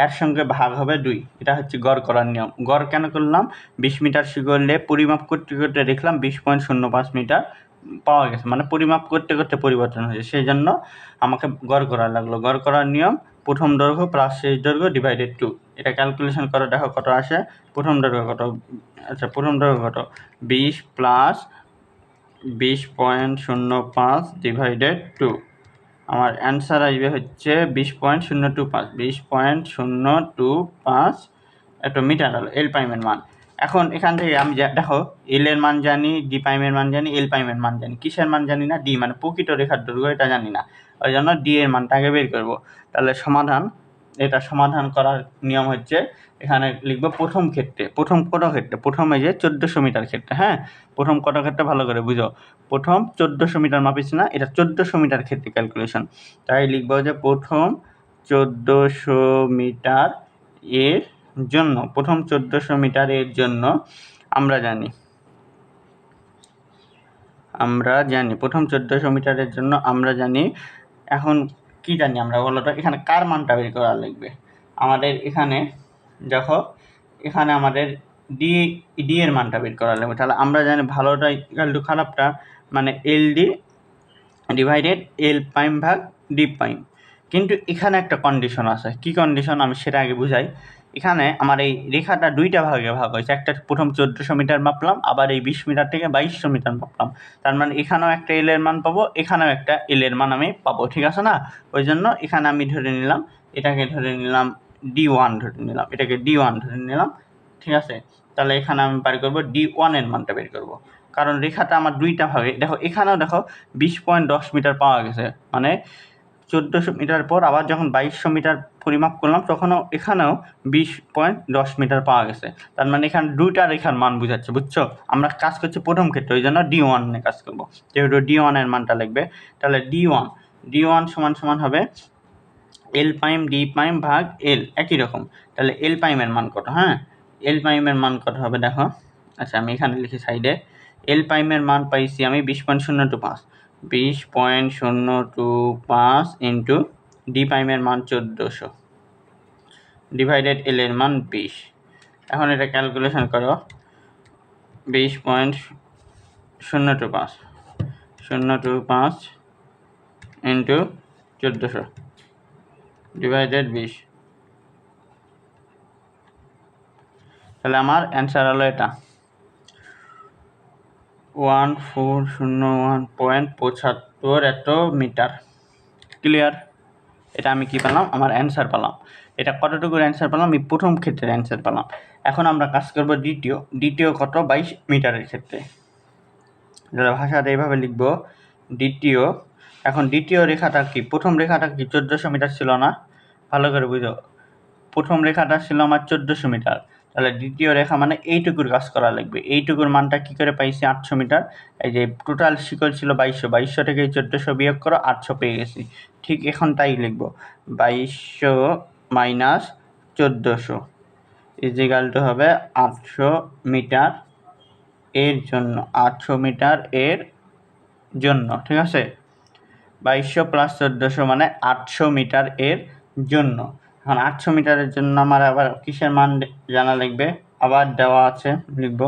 এর সঙ্গে ভাগ হবে 2। এটা হচ্ছে গড় করার নিয়ম। গড় কেন করলাম? 20 মিটার শিকলে পরিমাপ করতে করতে দেখলাম 20.05 মিটার পাওয়া গেছে, মানে পরিমাপ করতে করতে পরিবর্তন হয়েছে, সেই জন্য আমাকে গড় করা লাগলো। গড় করার নিয়ম প্রথম দৈর্ঘ্য প্লাস শেষ দৈর্ঘ্য ডিভাইডেড 2। এটা ক্যালকুলেশন করে দেখো কত আসে। প্রথম দৈর্ঘ্য কত? আচ্ছা, প্রথম দৈর্ঘ্য কত? 20 প্লাস 20.05 ডিভাইডেড 2। আমার অ্যান্সার আসবে হচ্ছে 20.025 20.025 একটা মিটার হলো এল প্রাইমের মান। এখন এখান থেকে আমি দেখো এল এর মান জানি, ডি প্রাইমের মান জানি, এল প্রাইমের মান জানি, কিসের মান জানি না? ডি মানে প্রকৃত রেখার দৈর্ঘ্য, এটা জানি না, ওই জন্য ডি এর মানটা আগে বের করবো। তাহলে সমাধান করার নিয়ম হচ্ছে এখানে লিখবো প্রথম কত ক্ষেত্রে? প্রথম এই যে 1400 মিটার ক্ষেত্রে। হ্যাঁ, প্রথম কত ক্ষেত্রে ভালো করে বুঝো। প্রথম 1400 মিটার মাপিস না, এটা 1400 মিটার ক্ষেত্রে ক্যালকুলেশন। তাই লিখবো যে প্রথম 1400 মিটার এর জন্য, প্রথম 1400 মিটার এর জন্য আমরা জানি প্রথম 1400 মিটারের জন্য আমরা জানি। এখন কি জানি আমরা বলো তো? এখানে কার মানটা বের করা লাগবে আমাদের? এখানে দেখো, এখানে আমাদের ডি এর মানটা বের করা লাগবে। তাহলে আমরা জানি ভালোটা ইকুয়াল টু খারাপটা, মানে এল ডি ডিভাইডেড এল প্রাইম ভাগ ডি প্রাইম। কিন্তু এখানে একটা কন্ডিশন আছে। কি কন্ডিশন? আমি সেটা আগে বুঝাই। এখানে আমার এই রেখাটা দুইটা ভাগে ভাগ হয়েছে। একটা প্রথম 1400 মিটার মাপলাম, আবার এই 20 মিটার থেকে 2200 মিটার মাপলাম। তার মানে এখানেও একটা এল এর মান পাবো, এখানেও একটা এল এর মান আমি পাবো, ঠিক আছে না? ওই জন্য এখানে আমি ধরে নিলাম, এটাকে ধরে নিলাম D1 ধরে নিলাম, এটাকে D1 ধরে নিলাম, ঠিক আছে। তাহলে এখানে আমি বের করবো D1 এর মানটা বের করবো, কারণ রেখাটা আমার দুইটা ভাগে। দেখো এখানেও দেখো 20.10 মিটার পাওয়া গেছে, মানে 1400 মিটার পর আবার যখন 2200 মিটার পরিমাপ করলাম তখনও এখানেও 20.10 মিটার পাওয়া গেছে। তার মানে এখানে দুইটা রেখার মান বুঝাচ্ছে, বুঝছো? আমরা কাজ করছি প্রথম ক্ষেত্রে, ওই জন্য D1 নিয়ে কাজ করবো, যেহেতু D1 এর মানটা লিখবে। তাহলে D1 সমান হবে এল প্রাইম ডি প্রাইম ভাগ এল, একই রকম। তাহলে এল প্রাইমের মান কত? হ্যাঁ, এল প্রাইমের মান কত হবে দেখো। আচ্ছা, আমি এখানে লিখি সাইডে। এল প্রাইমের মান পাইছি আমি 20.025 20.025 ইন্টু ডি প্রাইমের মান 1400 ডিভাইডেড এল এর মান 20। এখন এটা ক্যালকুলেশন করো। 20.025 ইন্টু 1400 ডিভাইডেড 20। তাহলে আমার অ্যান্সার হলো এটা 1401.75 এত মিটার। ক্লিয়ার? এটা আমি কি পেলাম, আমার অ্যান্সার পেলাম। এটা কতটুকুর অ্যান্সার পেলাম, আমি প্রথম ক্ষেত্রের অ্যান্সার পেলাম। এখন আমরা কাজ করব দ্বিতীয় কত, 22 মিটারের ক্ষেত্রে। যারা ভাষাটা এইভাবে লিখব, দ্বিতীয়। এখন দ্বিতীয় রেখাটা কি, প্রথম রেখাটা কি 1400 মিটার ছিল না? ভালো করে বুঝো, প্রথম রেখাটা ছিল আমার 1400 মিটার, তাহলে দ্বিতীয় রেখা মানে এইটুকুর কাজ করা লাগবে। এইটুকুর মানটা কি করে পাইছি, 800 মিটার। এই যে টোটাল শিকল ছিল 2200 থেকে 1400 বিয়োগ করো, 800 পেয়ে গেছি। ঠিক এখন তাই লিখব, 2200 মাইনাস 1400 ইজিক্যাল টু হবে 800 মিটার এর জন্য, 800 মিটার এর জন্য। ঠিক আছে, 2200 প্লাস 1400 মানে 800 মিটার এর জন্য। এখন 800 মিটারের জন্য আমার আবার কিসের মান জানা লাগবে, আবার দেওয়া আছে, লিখব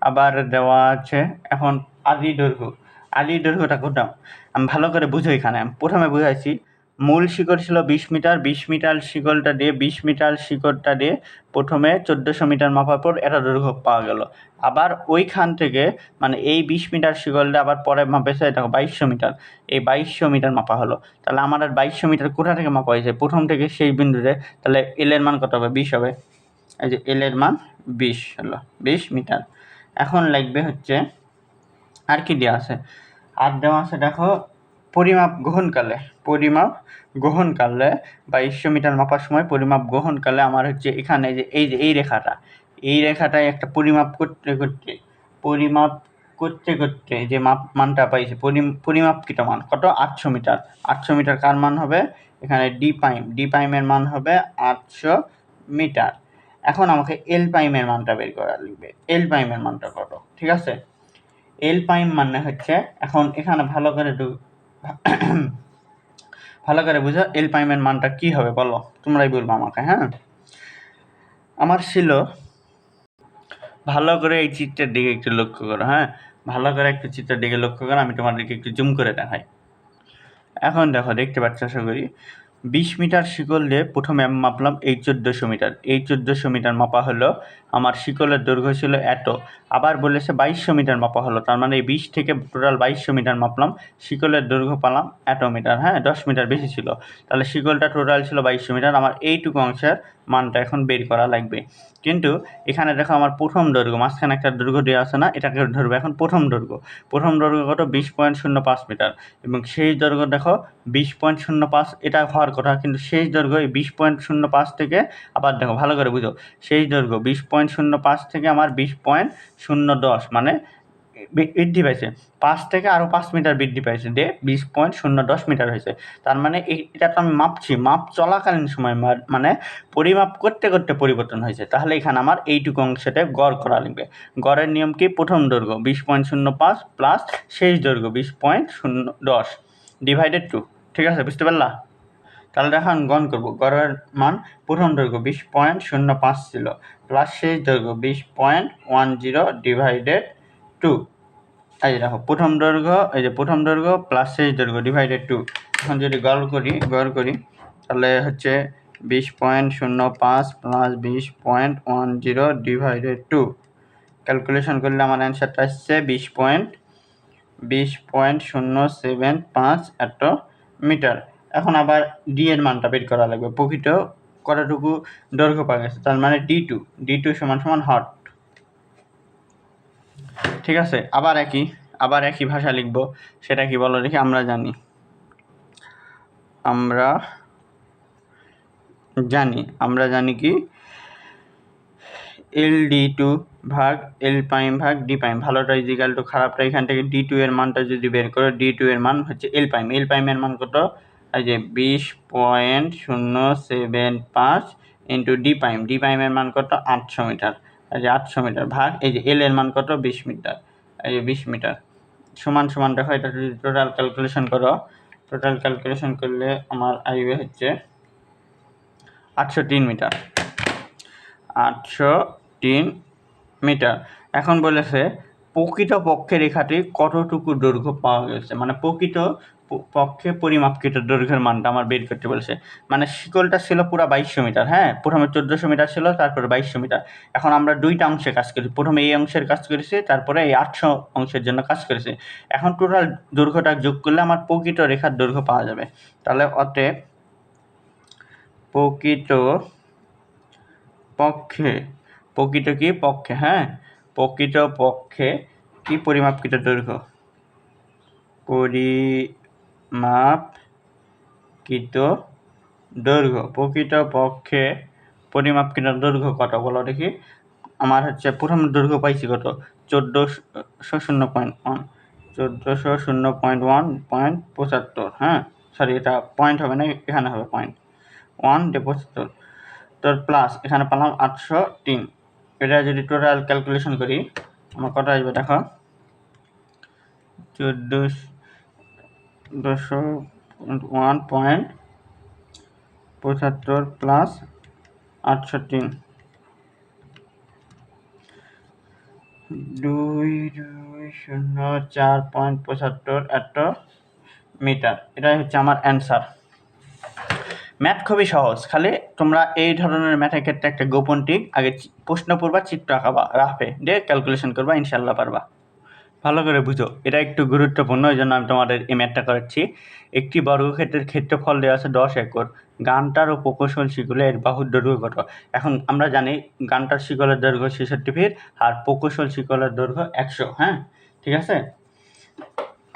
আবার দেওয়া আছে। এখন আদি দৈর্ঘ্যটা কোথাও আমি ভালো করে বুঝো। এখানে আমি প্রথমে বুঝাইছি, মূল শিকড় ছিল 20 মিটার, 20 মিটার শিকড়টা দিয়ে 20 মিটার শিকড়টা দিয়ে প্রথমে 1400 মিটার মাপার পর এটা দৈর্ঘ্য পাওয়া গেল। আবার ওইখান থেকে মানে এই 20 মিটার শিকলটা আবার পরে মাপেছে, এটা 2200 মিটার, এই 2200 মিটার মাপা হলো। তাহলে আমার আর 2200 মিটার কোথা থেকে মাপা হয়েছে, প্রথম থেকে সেই বিন্দুতে। তাহলে এল এর মান কত হবে, 20 হবে। এই যে এল এর মান 20 হলো, 20 মিটার। এখন লাগবে হচ্ছে আর কি দেওয়া আছে, আর দেওয়া আছে দেখো পরিমাপ গ্রহণকালে 2200 মিটার মাপার সময় পরিমাপ গ্রহণকালে আমার হচ্ছে এখানে যে এই রেখাটায় একটা পরিমাপ করতে যে মানটা পাইছে, পরিমাপকৃত মান কত, 800 মিটার। 800 মিটার কার মান হবে, এখানে ডি প্রাইমের মান হবে 800 মিটার। এখন আমাকে এল প্রাইমের মানটা বের করা লাগবে, এল প্রাইমের মানটা কত। ঠিক আছে, এল প্রাইম মানে হচ্ছে, এখন এখানে ভালো করে বুঝো এল প্রাইমের মানটা কি হবে বলো, তোমরাই বলবো আমাকে। হ্যাঁ, আমার ছিল, ভালো করে এই চিত্রের দিকে একটু লক্ষ্য করো। হ্যাঁ, ভালো করে একটু চিত্রের দিকে লক্ষ্য করো, আমি তোমাদেরকে একটু জুম করে দেখাই। এখন দেখো, দেখতে পাচ্ছ আশা করি, 20 মিটার শিকল দিয়ে প্রথমে আমি মাপলাম এই 1400 মিটার। এই 1400 মিটার মাপা হলো, আমার শিকলের দৈর্ঘ্য ছিল এত। আবার বলেছে 2200 মিটার মাপা হলো, তার মানে এই 20 থেকে টোটাল 2200 মিটার মাপলাম, শিকলের দৈর্ঘ্য পেলাম এত মিটার। হ্যাঁ, 10 মিটার বেশি ছিল, তাহলে শিকলটা টোটাল ছিল 2200 মিটার। আমার এইটুকু অংশের মানটা এখন বের করা লাগবে। কিন্তু এখানে দেখো আমার প্রথম দৈর্ঘ্য, মাঝখানে একটা দৈর্ঘ্য দেওয়া আছে না, এটাকে ধরবে এখন প্রথম দৈর্ঘ্য কত, 20.05 মিটার। এবং সেই দৈর্ঘ্য দেখো 20.05, এটা হওয়ার কথা, কিন্তু শেষ দৈর্ঘ্য এই 20.05 থেকে, আবার দেখো ভালো করে বুঝো, শেষ দৈর্ঘ্য 20.05 থেকে আমার 20.010 মানে বৃদ্ধি পাইছে, 5 থেকে আরও 5 মিটার বৃদ্ধি পাইছে, দিয়ে 20.010 মিটার হয়েছে। তার মানে এটা তো আমি মাপছি, মাপ চলাকালীন সময় মানে পরিমাপ করতে করতে পরিবর্তন হয়েছে। তাহলে এখানে আমার এইটুকু অংশতে গড় করা লাগবে। গড়ের নিয়ম কি, প্রথম দৈর্ঘ্য 20.05 প্লাস শেষ দৈর্ঘ্য 20.010 ডিভাইডেড 2। ঠিক আছে, বুঝতে পারলা? তাহলে এখন গণ করবো, গড়ের মান প্রথম দৈর্ঘ্য 20.05 ছিল, প্লাস শেষ দৈর্ঘ্য 20.10 ডিভাইডেড 2। এই যে দেখো, প্রথম দৈর্ঘ্য প্লাস শেষ দৈর্ঘ্য ডিভাইডেড 2। এখন যদি গড় করি তাহলে হচ্ছে 20.05 প্লাস 20.10 ডিভাইডেড 2। ক্যালকুলেশন করলে আমার অ্যান্সারটা আসছে 20.075 এত মিটার। এখন আবার ডি এর মানটা বের করা লাগবে, প্রকৃত কতটুকু দৈর্ঘ্য পাওয়া গেছে, তার মানে ডি টু সমান হট। ঠিক আছে, আবার একই ভাষা লিখব, সেটা কি বলো দেখি। আমরা জানি কি, এল ডি টু ভাগ এল প্রাইম ভাগ ডি প্রাইম, ভালোটা ইজিক্যাল টু খারাপটা। এখান থেকে ডি টু এর মানটা যদি বের করো, ডি টু এর মান হচ্ছে এল প্রাইমের মান কত, এই যে 20.075 ইন্টু ডি প্রাইমের মান কত, 800 মিটার। এই যে 800 মিটার ভাগ এই যে এল এর মান কত, 20 মিটার। এই যে 20 মিটার সমান দেখো, এটা যদি টোটাল ক্যালকুলেশন করলে আমার আসবে হচ্ছে 803 মিটার। 803 মিটার। এখন বলেছে প্রকৃত পক্ষে রেখাটি কতটুকু দৈর্ঘ্য পাওয়া গেছে, মানে প্রকৃত পক্ষে পরিমাপকৃত দৈর্ঘ্যের মানটা আমার বের করতে বলেছে। মানে শিকলটা ছিল পুরো 2200 মিটার। হ্যাঁ, প্রথমে 1400 মিটার ছিল, তারপরে 2200 মিটার। এখন আমরা দুইটা অংশে কাজ করি, প্রথমে এই অংশের কাজ করেছি, তারপরে এই 800 অংশের জন্য কাজ করেছি। এখন টোটাল দৈর্ঘ্যটা যোগ করলে আমার প্রকৃত রেখার দৈর্ঘ্য পাওয়া যাবে। তাহলে অতএব প্রকৃত পক্ষে, প্রকৃত কি পক্ষে, হ্যাঁ, প্রকৃত পক্ষে কি পরিমাপকৃত দৈর্ঘ্য, পরিমাপকৃত দৈর্ঘ্য, প্রকৃত পক্ষে পরিমাপকৃত দৈর্ঘ্য কত বলো দেখি। আমার হচ্ছে প্রথম দৈর্ঘ্য পাইছি কত, 1400.1, 1400.1.75, হ্যাঁ সরি এটা পয়েন্ট হবে না, এখানে হবে পয়েন্ট 1.75, তোর প্লাস এখানে পেলাম 803। এটা যদি টোটাল ক্যালকুলেশন করি আমার কত আসবে দেখো, 1400.1.75 প্লাস 803, 2204.75 এত মিটার। এটাই হচ্ছে আমার অ্যান্সার। ম্যাথ খুবই সহজ, খালি তোমরা এই ধরনের ম্যাথের ক্ষেত্রে একটা গোপন টিক, আগে প্রশ্ন পড়বা, চিত্র আঁকাবা, রাফে দিয়ে ক্যালকুলেশন করবা, ইনশাল্লাহ পারবা। ভালো করে বুঝো, এটা একটু গুরুত্বপূর্ণ, এই জন্য আমি তোমাদের এই ম্যাথটা করাচ্ছি। একটি বর্গক্ষেত্রের ক্ষেত্রফল দেওয়া আছে 10 একর, গানটার ও প্রকৌশল শিকলের বাহুর দৈর্ঘ্য কত। এখন আমরা জানি গানটার শিকলের দৈর্ঘ্য 66 ফিট আর প্রকৌশল শিকলের দৈর্ঘ্য 100, হ্যাঁ ঠিক আছে।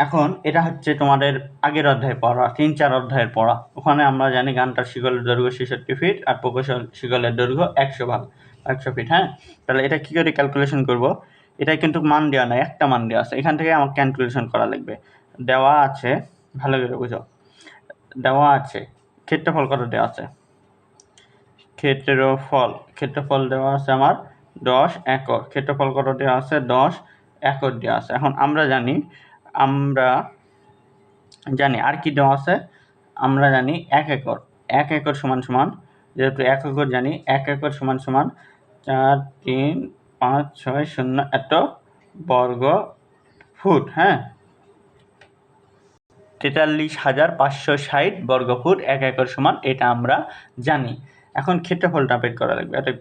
এখন এটা হচ্ছে তোমাদের আগের অধ্যায় পড়া, 3-4 অধ্যায়ের পড়া, ওখানে আমরা জানি গানটার শিকলের দৈর্ঘ্য 66 ফিট আর প্রকৌশল শিকলের দৈর্ঘ্য 100 ফিট, হ্যাঁ। তাহলে এটা কী করে ক্যালকুলেশন করব, এটা কিন্তু মান দেওয়া নাই, একটা মান দেওয়া আছে, এখান থেকে আমার ক্যালকুলেশন করা লাগবে। দেওয়া আছে, ভালো করে বুঝো, দেওয়া আছে ক্ষেত্রফল কত দেওয়া আছে, ক্ষেত্রফল দেওয়া আছে আমার 10 একর, ক্ষেত্রফল কত দেওয়া আছে 10 একর দেওয়া আছে। এখন আমরা জানি আর কি দেওয়া আছে, আমরা জানি 1 একর সমান সমান, যেহেতু 1 একর জানি, 1 একর সমান সমান 43560 এত বর্গ ফুট, হ্যাঁ 43,560 বর্গ ফুট 1 একর সমান, এটা আমরা জানি। এখন ক্ষেত্রফলটা বের করা লাগবে, অর্থাৎ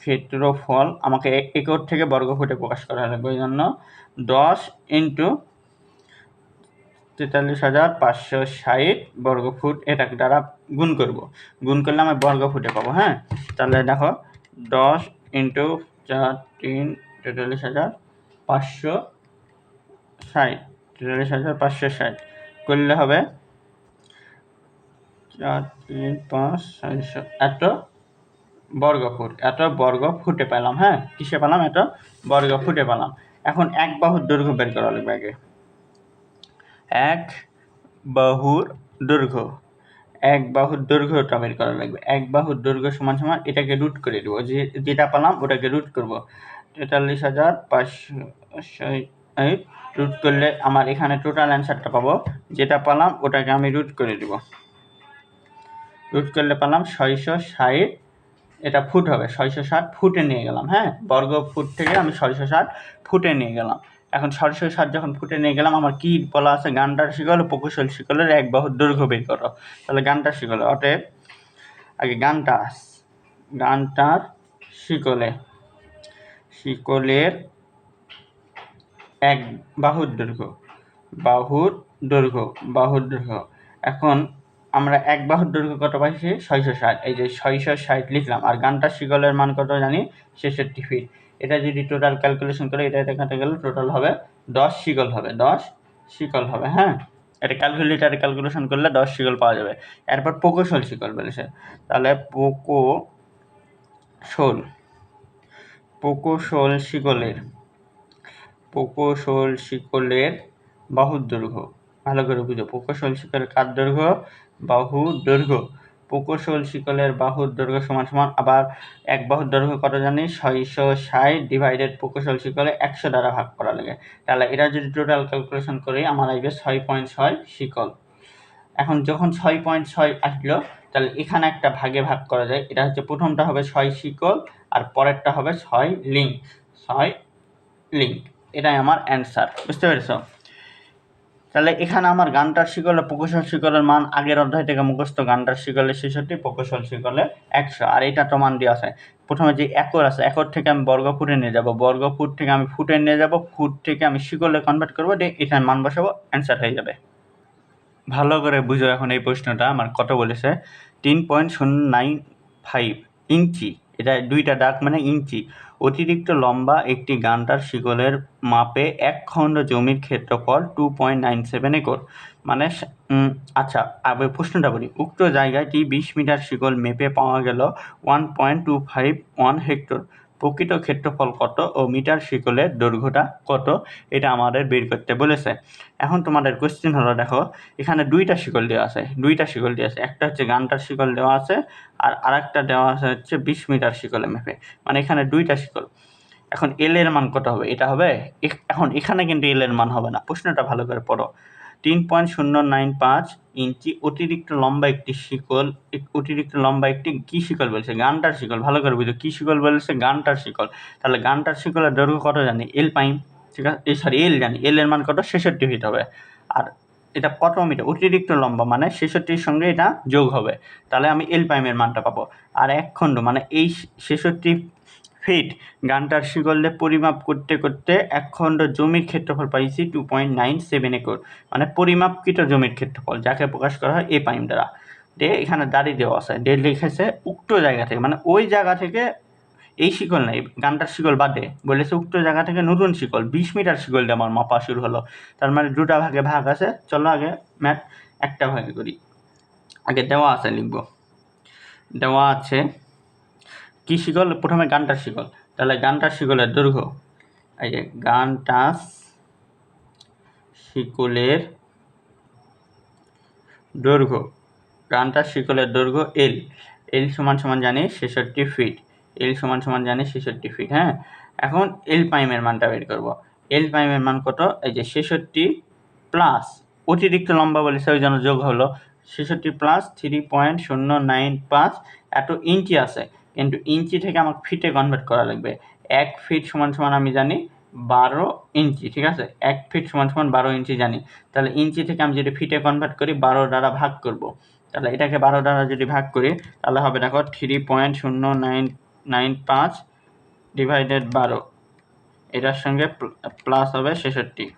ক্ষেত্রফল আমাকে একর থেকে বর্গ ফুটে প্রকাশ করা লাগবে, ওই জন্য 10 ইন্টু 43,560 বর্গ ফুট এটা দ্বারা গুণ করব, গুণ করলে আমি বর্গ ফুটে পাবো, হ্যাঁ। তাহলে দেখো 10 ইন্টু 4 3 43,560 করলে হবে 4 3 5 600 এত বর্গ ফুট, এত বর্গ ফুটে পেলাম, হ্যাঁ কিসে পেলাম, এত বর্গ ফুটে পেলাম। এখন এক বাহুর দৈর্ঘ্য বের করা লাগবে আগে, এক বাহুর দৈর্ঘ্যটা বের করা লাগবে। এক বাহুর দৈর্ঘ্য সমান সমান এটাকে রুট করে দেবো, যেটা পেলাম ওটাকে রুট করব, 43,560 রুট করলে আমার এখানে টোটাল অ্যান্সারটা পাবো, যেটা পেলাম ওটাকে আমি রুট করে দেব, রুট করলে পেলাম 660, এটা ফুট হবে, 660 ফুটে নিয়ে গেলাম, হ্যাঁ বর্গ ফুট থেকে আমি 660 ফুটে নিয়ে গেলাম। এখন 660 যখন ফুটে নিয়ে গেলাম, আমার কি বলা আছে, গানটার শিকল ও প্রকৌশল শিকলের এক বাহুর দৈর্ঘ্য বের করো। তাহলে গানটার শিকলে, অতএব আগে গানটার শিকলের এক বাহুর দৈর্ঘ্য। এখন আমরা এক বাহুর দৈর্ঘ্য কত পাইছি, 660, এই যে 660 লিখলাম, আর গানটার শিকলের মান কত জানি 66 ফিট। এটা যদি টোটাল ক্যালকুলেশন করে এটা কাটে গেলে টোটাল হবে 10 শিকল হবে, হ্যাঁ এটা ক্যালকুলেটারে ক্যালকুলেশন করলে 10 শিকল পাওয়া যাবে। এরপর প্রকৌশল শিকল বলেছে, তাহলে প্রকৌশল শিকলের বাহুর দৈর্ঘ্য, ভালো করে বুঝো, প্রকৌশল শিকলের কার দৈর্ঘ্য, বাহুর দৈর্ঘ্য। প্রকৌশল শিকলের বাহুর দৈর্ঘ্য সমান সমান, আবার এক বাহুর দৈর্ঘ্য কত জানি 660 ডিভাইডেড প্রকৌশল শিকলে 100 দ্বারা ভাগ করা লাগে। তাহলে এটা যদি টোটাল ক্যালকুলেশন করি আমার আসবে 6.6 শিকল। এখন যখন 6.6 আসলো, তাহলে এখানে একটা ভাগে ভাগ করা যায়, এটা হচ্ছে প্রথমটা হবে 6 শিকল আর পরেরটা হবে 6 লিঙ্ক, এটাই আমার অ্যান্সার, বুঝতে পেরেছ। তাহলে এখানে আমার গানটার শিকলে প্রকৌশল শিকলের মান আগের অধ্যায় থেকে মুখস্থ, গানটার শিকলে 66, প্রকৌশল শিকলে 100, আর এইটা তো মান দেওয়া আছে। প্রথমে যে একর আছে, একর থেকে আমি বর্গ ফুটে নিয়ে যাব, বর্গ ফুট থেকে আমি ফুটে নিয়ে যাব, ফুট থেকে আমি শিকলে কনভার্ট করবো, দিয়ে এখানে মান বসাবো, অ্যান্সার হয়ে যাবে। ভালো করে বুঝো এখন এই প্রশ্নটা আমার কত বলেছে 3.095 ইঞ্চি, এটা দুইটা দাগ মানে ইঞ্চি অতিরিক্ত লম্বা একটি গান্টার শিকলের মাপে এক খণ্ড জমির ক্ষেত্রফল 2.97 একর মানে আচ্ছা আবার প্রশ্নটা বলি, উক্ত জায়গাটি 20 মিটার শিকল মেপে পাওয়া গেল 1.251 হেক্টর, প্রকৃত ক্ষেত্রফল কত ও মিটার শিকলের দৈর্ঘ্যটা কত, এটা আমাদের বের করতে বলেছে। এখন তোমাদের কোশ্চেন হলো, দেখো এখানে দুইটা শিকল দেওয়া আছে, একটা হচ্ছে গান্টার শিকল দেওয়া আছে আর আরেকটা দেওয়া আছে হচ্ছে 20 মিটার শিকলে মেপে, মানে এখানে দুইটা শিকল। এখন এল এর মান কত হবে, এটা হবে এখন এখানে কিন্তু এল এর মান হবে না, প্রশ্নটা ভালো করে পড়ো। 3.095 ইঞ্চি অতিরিক্ত লম্বা একটি কি শিকল বলছে, গান্টার শিকল, ভালো করে বুঝো কি শিকল বলছে, গান্টার শিকল। তাহলে গান্টার শিকলের দৈর্ঘ্য কত জানি, এল পাইম, ঠিক আছে, এল জানি, এল এর মান কত 66 ফিট হবে। আর এটা কত মিটার অতিরিক্ত লম্বা মানে 66-র সঙ্গে এটা যোগ হবে, তাহলে আমি এল পাইমের মানটা পাবো। আর এক খণ্ড মানে এই 66 ফিট গান্টার শিকল দিয়ে পরিমাপ করতে করতে এক খণ্ড জমির ক্ষেত্রফল পাইছি 2.97 একর, মানে পরিমাপকৃত জমির ক্ষেত্রফল যাকে প্রকাশ করা হয় এ পাইম দ্বারা। এখানে দাড়ি দেওয়া আছে, লিখেছে উক্ত জায়গা থেকে, মানে ওই জায়গা থেকে এই শিকল নাই, গান্টার শিকল বাদে বলেছে উক্ত জায়গা থেকে নতুন শিকল 20 মিটার শিকল দিয়ে আমার মাপা শুরু হলো। তার মানে দুটা ভাগে ভাগ আছে, চলো আগে ম্যাথ একটা ভাগে করি। আগে দেওয়া আছে লিখব, দেওয়া আছে কি শিকল, প্রথমে গান্টার শিকল, তাহলে গান্টার শিকলের দৈর্ঘ্য, এই যে গান্টার শিকলের দৈর্ঘ্য, গান্টার শিকলের দৈর্ঘ্য এল সমান সমান জানি 66 ফিট, এল সমান সমান জানি 66 ফিট। হ্যাঁ, এখন এল পাইমের মানটা বের করব। এল পাইমের মান কত, এই যে 66 প্লাস অতিরিক্ত লম্বা বলেছে ওই জন্য যোগ হলো 66 প্লাস 3.095, এত ইঞ্চি আছে কিন্তু ইঞ্চি থেকে আমাকে ফিটে কনভার্ট করা লাগবে। 1 ফিট সমান সমান আমি জানি 12 ইঞ্চি, ঠিক আছে, 1 ফিট সমান সমান 12 ইঞ্চি জানি। তাহলে ইঞ্চি থেকে আমি যদি ফিটে কনভার্ট করি 12 দ্বারা ভাগ করব, তাহলে এটাকে 12 দ্বারা যদি ভাগ করি তাহলে হবে দেখো 3.0995 ডিভাইডেড 12, এটার সঙ্গে প্লাস হবে 66,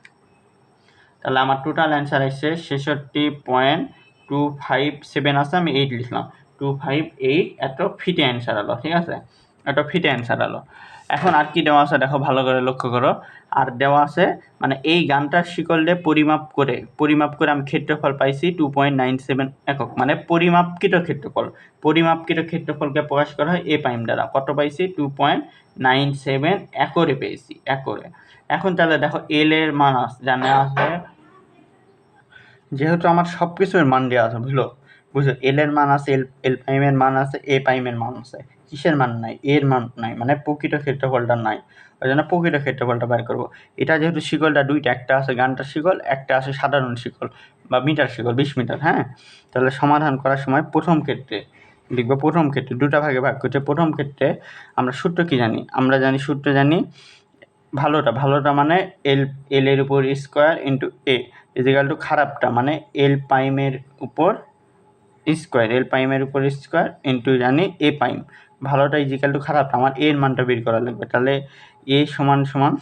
তাহলে আমার টোটাল অ্যান্সার আসছে 66.257 আছে, আমি 8 লিখলাম 258, এত ফিটে অ্যান্সার হলো, ঠিক আছে, এত ফিটে অ্যান্সার হলো। এখন আর কি দেওয়া আছে দেখো ভালো করে লক্ষ্য করো, আর দেওয়া আছে মানে এই গান্টার শিকল দিয়ে পরিমাপ করে আমি ক্ষেত্রফল পাইছি 2.97 একক, মানে পরিমাপকৃত ক্ষেত্রফলকে প্রকাশ করা হয় এ পাইম দ্বারা, কত পাইছি 2.97 একরে পেয়েছি, একরে। এখন তাহলে দেখো এল এর মান জানা আছে, যেহেতু আমার সব কিছুর মান দেওয়া আছে বুঝো এল এর মান আছে, এল পাইমের মান আছে, এ পাইমের মান আছে, কিসের মান নাই, এর মান নাই, মানে প্রকৃত ক্ষেত্রফলটা নাই, ওই জন্য প্রকৃত ক্ষেত্রফলটা বের করবো। এটা যেহেতু শিকলটা দুইটা, একটা আছে গান্টার শিকল, একটা আছে সাধারণ শিকল বা মিটার শিকল 20 মিটার। হ্যাঁ, তাহলে সমাধান করার সময় প্রথম ক্ষেত্রে লিখবো, প্রথম ক্ষেত্রে দুটা ভাগে ভাগ করছে। প্রথম ক্ষেত্রে আমরা সূত্র কি জানি, আমরা সূত্র জানি ভালোটা মানে এল এর উপর স্কোয়ার ইন্টু এ ইজিক্যাল টু খারাপটা মানে এল পাইমের উপর স্কোয়ার ইন্টু জানি এ পাইম, ভালোটা ইজিক্যাল টু খারাপটা, আমার এর মানটা বের করা লাগবে। তাহলে এ সমান সমান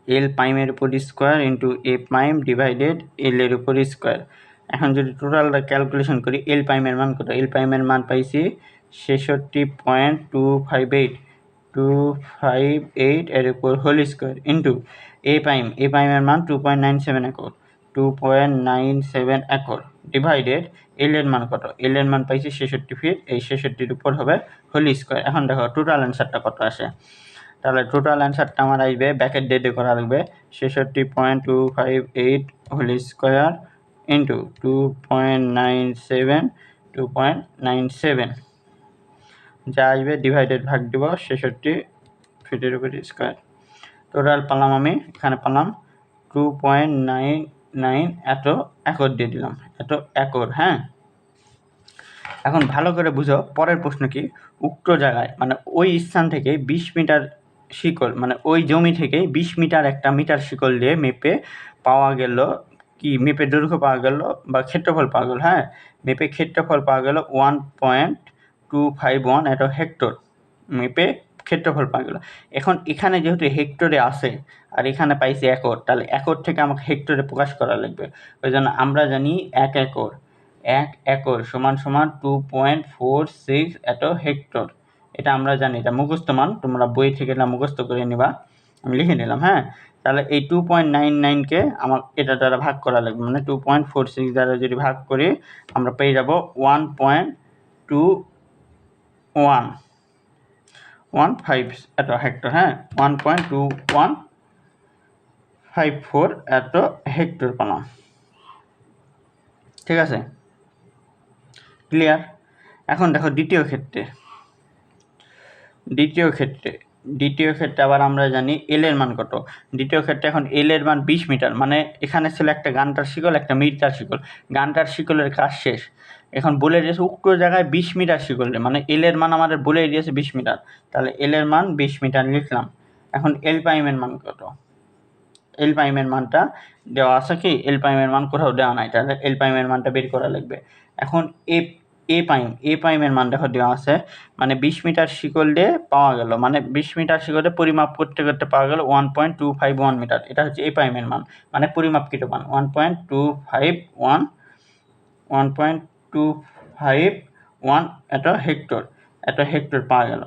এল পাইমের উপর স্কোয়ার ইন্টু এ পাইম ডিভাইডেড এল এর উপর স্কোয়ার। এখন যদি টোটালটা ক্যালকুলেশন করি, এল পাইমের মান কত, এল পাইমের মান পাইছি 66.258 এর উপর হোল স্কোয়ার ইন্টু এ পাইমের মান 2.97 একর, 2.97 একর ডিভাইডেড এল এর মান কত, এল এর মান পাইছি 66 ফিট, এই 66-র উপর হবে হোল স্কোয়ার। এখন দেখো টোটাল অ্যান্সারটা কত আসে, তাহলে টোটাল অ্যান্সারটা আমার আসবে ব্যাকেট ডেটে করা লাগবে 66.258 হোল স্কোয়ার ইন্টু 2.97 যা আসবে ডিভাইডেড ভাগ দিব 66 ফিটের উপর স্কোয়ার। টোটাল পেলাম আমি, এখানে পেলাম 2.99 এত একর দিয়ে দিলাম, এত একর। হ্যাঁ, এখন ভালো করে বুঝো পরের প্রশ্ন কি, উক্ত জায়গায় মানে ওই স্থান থেকে 20 মিটার শিকল, মানে ওই জমি থেকে 20 মিটার একটা মিটার শিকল দিয়ে মেপে পাওয়া গেল কি, মেপে দৈর্ঘ্য পাওয়া গেল বা ক্ষেত্রফল পাওয়া গেল। হ্যাঁ, মেপে ক্ষেত্রফল পাওয়া গেল 1.251 এত হেক্টর, মেপে ক্ষেত্রফল পাওয়া গেল। এখন এখানে যেহেতু হেক্টরে আছে আর এখানে পাইছি একর, তাহলে একর থেকে আমাকে হেক্টরে প্রকাশ করা লাগবে। ওই জন্য আমরা জানি 1 একর সমান 2.46 হেক্টর। এটা আমরা জানি, এটা মুখস্থ মান, তোমরা বই থেকে এটা মুখস্থ করে নিবা, আমি লিখে নিলাম। হ্যাঁ, তাহলে এই 2.99কে আমার এটা দ্বারা ভাগ করা লাগবে, মানে 2.46 দ্বারা যদি ভাগ করি আমরা পেয়ে যাব 1.2115 হেক্টর। হ্যাঁ, 1.2154 হেক্টর পেলাম। ঠিক আছে, ক্লিয়ার? এখন দেখো দ্বিতীয় ক্ষেত্রে আবার আমরা জানি এল এর মান কত। দ্বিতীয় ক্ষেত্রে এখন এল এর মান 20 মিটার, মানে এখানে ছিল একটা গানটার শিকল, একটা মিটার শিকল। গানটার শিকলের কাজ শেষ, এখন বলে দিয়েছে উক্ত জায়গায় 20 মিটার শিকল, মানে এল এর মান আমাদের বলে দিয়েছে 20 মিটার। তাহলে এল এর মান 20 মিটার লিখলাম। এখন এল প্রাইমের মান কত? এল প্রাইমের মানটা দেওয়া আছে কি? এল প্রাইমের মান কোথাও দেওয়া নাই, তাহলে এল প্রাইমের মানটা বের করা লাগবে। এখন এ প্রাইমের মান দেখো দেওয়া আছে, মানে 20 মিটার শিকল দিয়ে পাওয়া গেল, মানে 20 মিটার শিকলে পরিমাপ করতে করতে পাওয়া গেল 1.251 মিটার। এটা হচ্ছে এ প্রাইমের মান, মানে পরিমাপকৃত মান 1.251 হেক্টর পাওয়া গেল।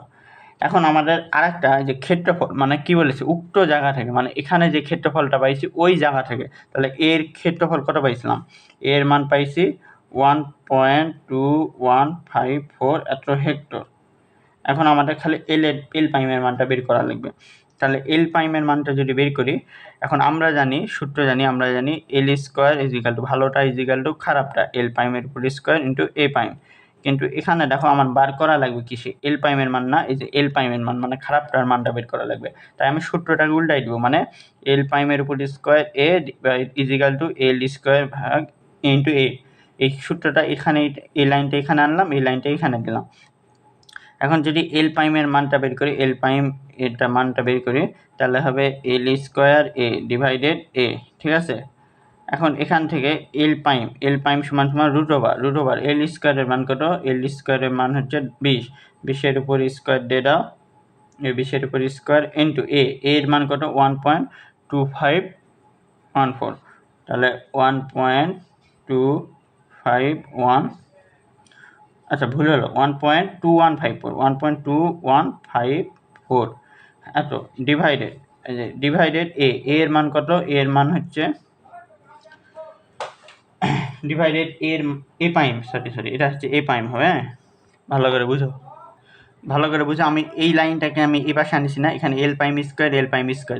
এখন আমাদের আরেকটা যে ক্ষেত্রফল, মানে কি বলেছে উক্ত জায়গা থেকে, মানে এখানে যে ক্ষেত্রফলটা পাইছি ওই জায়গা থেকে, তাহলে এর ক্ষেত্রফল কত পাইছিলাম? এর মান পাইছি 1.2154 হেক্টর। এখন আমাদের খালি এল প্রাইমের মানটা বের করা লাগবে। তাহলে এল প্রাইমের মানটা যদি বের করি, এখন আমরা জানি এল স্কোয়ার ইজিক্যাল টু ভালোটা ইজিক্যাল টু খারাপটা, এল প্রাইমের উপর স্কোয়ার ইন্টু এ প্রাইম। কিন্তু এখানে দেখো আমার বার করা লাগবে কিসে? এল প্রাইমের মান না, এই যে এল প্রাইমের মান, মানে খারাপটার মানটা বের করা লাগবে। তাই আমি সূত্রটাকে উল্টাই দিব, মানে এল প্রাইমের উপর স্কোয়ার এ ইজিক্যাল টু এল স্কোয়ার ভাগ ইন্টু এ। এই সূত্রটা এখানে, এই লাইনটা এখানে আনলাম, এই লাইনটা এখানে দিলাম। এখন যদি এল প্রাইমের মানটা বের করি, এল প্রাইম এটা মানটা বের করি, তাহলে হবে এল স্কোয়ার এ ডিভাইডেড এ। ঠিক আছে, এখন এখান থেকে এল প্রাইম সমান রুট ওভার এল স্কোয়ারের মান কত? এল স্কোয়ারের মান হচ্ছে 20, 20-এর উপর স্কোয়ার দিয়ে দাও, 20-এর উপর স্কোয়ার ইন্টু এর মান কত? 1.2514। তাহলে 1.251, আচ্ছা ভুল হলো, 1.2154 এত ডিভাইডেড এর মান কত? এর মান হচ্ছে ডিভাইডেড এ প্রাইম, সরি এটা হচ্ছে এ প্রাইম হবে। হ্যাঁ, ভালো করে বুঝো। আমি এই লাইনটাকে আমি এই পাশে আনিছি না, এখানে এল প্রাইম স্কোয়ার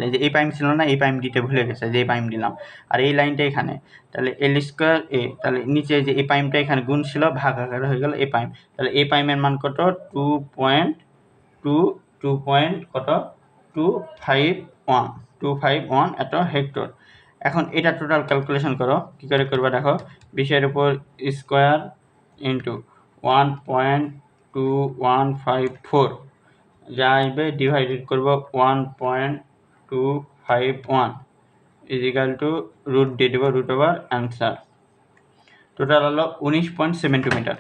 এই যে এই প্রাইম ছিল না, এই প্রাইম দিতে ভুলে গেছে, যে এই প্রাইম দিলাম, আর এই লাইনটা এখানে, তাহলে এল স্কোয়ার এ, তাহলে নিচে যে এই প্রাইমটা এখানে গুণ ছিল, ভাগ আকারে হয়ে গেল এ প্রাইম। তাহলে এ প্রাইমের মান কত? 2.251 হেক্টর। এখন এটা টোটাল ক্যালকুলেশন করো, কী করে করবা দেখো, 20-এর উপর স্কোয়ার ইন্টু 1.2154 যা আসবে ডিভাইডেড করব 1.251 ইজিক্যাল টু রুট দিয়ে দেবো, রুট ওভার অ্যান্সার। টোটাল হলো 19.72 মিটার।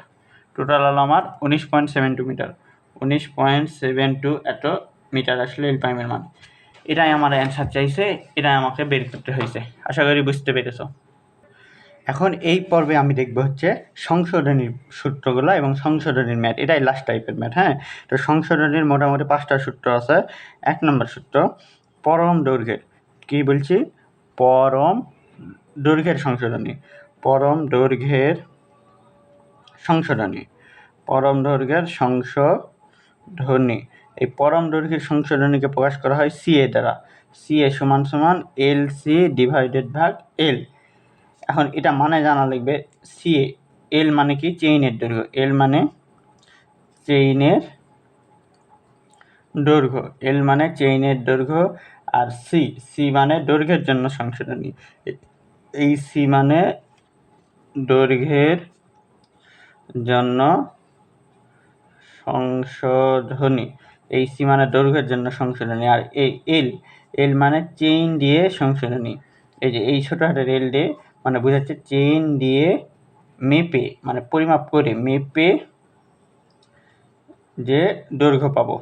টোটাল হলো আমার 19.72 মিটার, 19.72 মিটার আসলে এল প্রাইমের মান। এটাই আমার অ্যান্সার চাইছে, এটাই আমাকে বের করতে হয়েছে। আশা করি বুঝতে পেরেছো। এখন এই পর্বে আমি দেখব হচ্ছে সংশোধনীর সূত্রগুলো এবং সংশোধনীর ম্যাথ, এটাই লাস্ট টাইপের ম্যাথ। হ্যাঁ, তো সংশোধনীর মোটামুটি 5টা সূত্র আছে। 1 নম্বর সূত্র, পরম দৈর্ঘ্যের, কি বলছি? পরম দৈর্ঘ্যের সংশোধনী, পরম দৈর্ঘ্যের সংশোধনী। এই পরম দৈর্ঘ্যের সংশোধনীকে প্রকাশ করা হয় সিএ দ্বারা। সিএ সমান এল সি ডিভাইডেড ভাগ এল। এখন এটা মানে জানা লাগবে, সিএ, এল মানে কি? চেইনের দৈর্ঘ্য, এল মানে চেইনের দৈর্ঘ্য, আর সি মানে দৈর্ঘ্যের জন্য সংশোধনী। এই সি মানে দৈর্ঘ্যের জন্য সংশোধনী, এই সি মানে দৈর্ঘ্যের জন্য সংশোধনী। আর এই এল মানে চেইন দিয়ে সংশোধনী। এই যে এই ছোটো হাতের এল দিয়ে মানে বোঝাচ্ছে চেইন দিয়ে মেপে, মানে পরিমাপ করে মেপে যে দৈর্ঘ্য পাবো,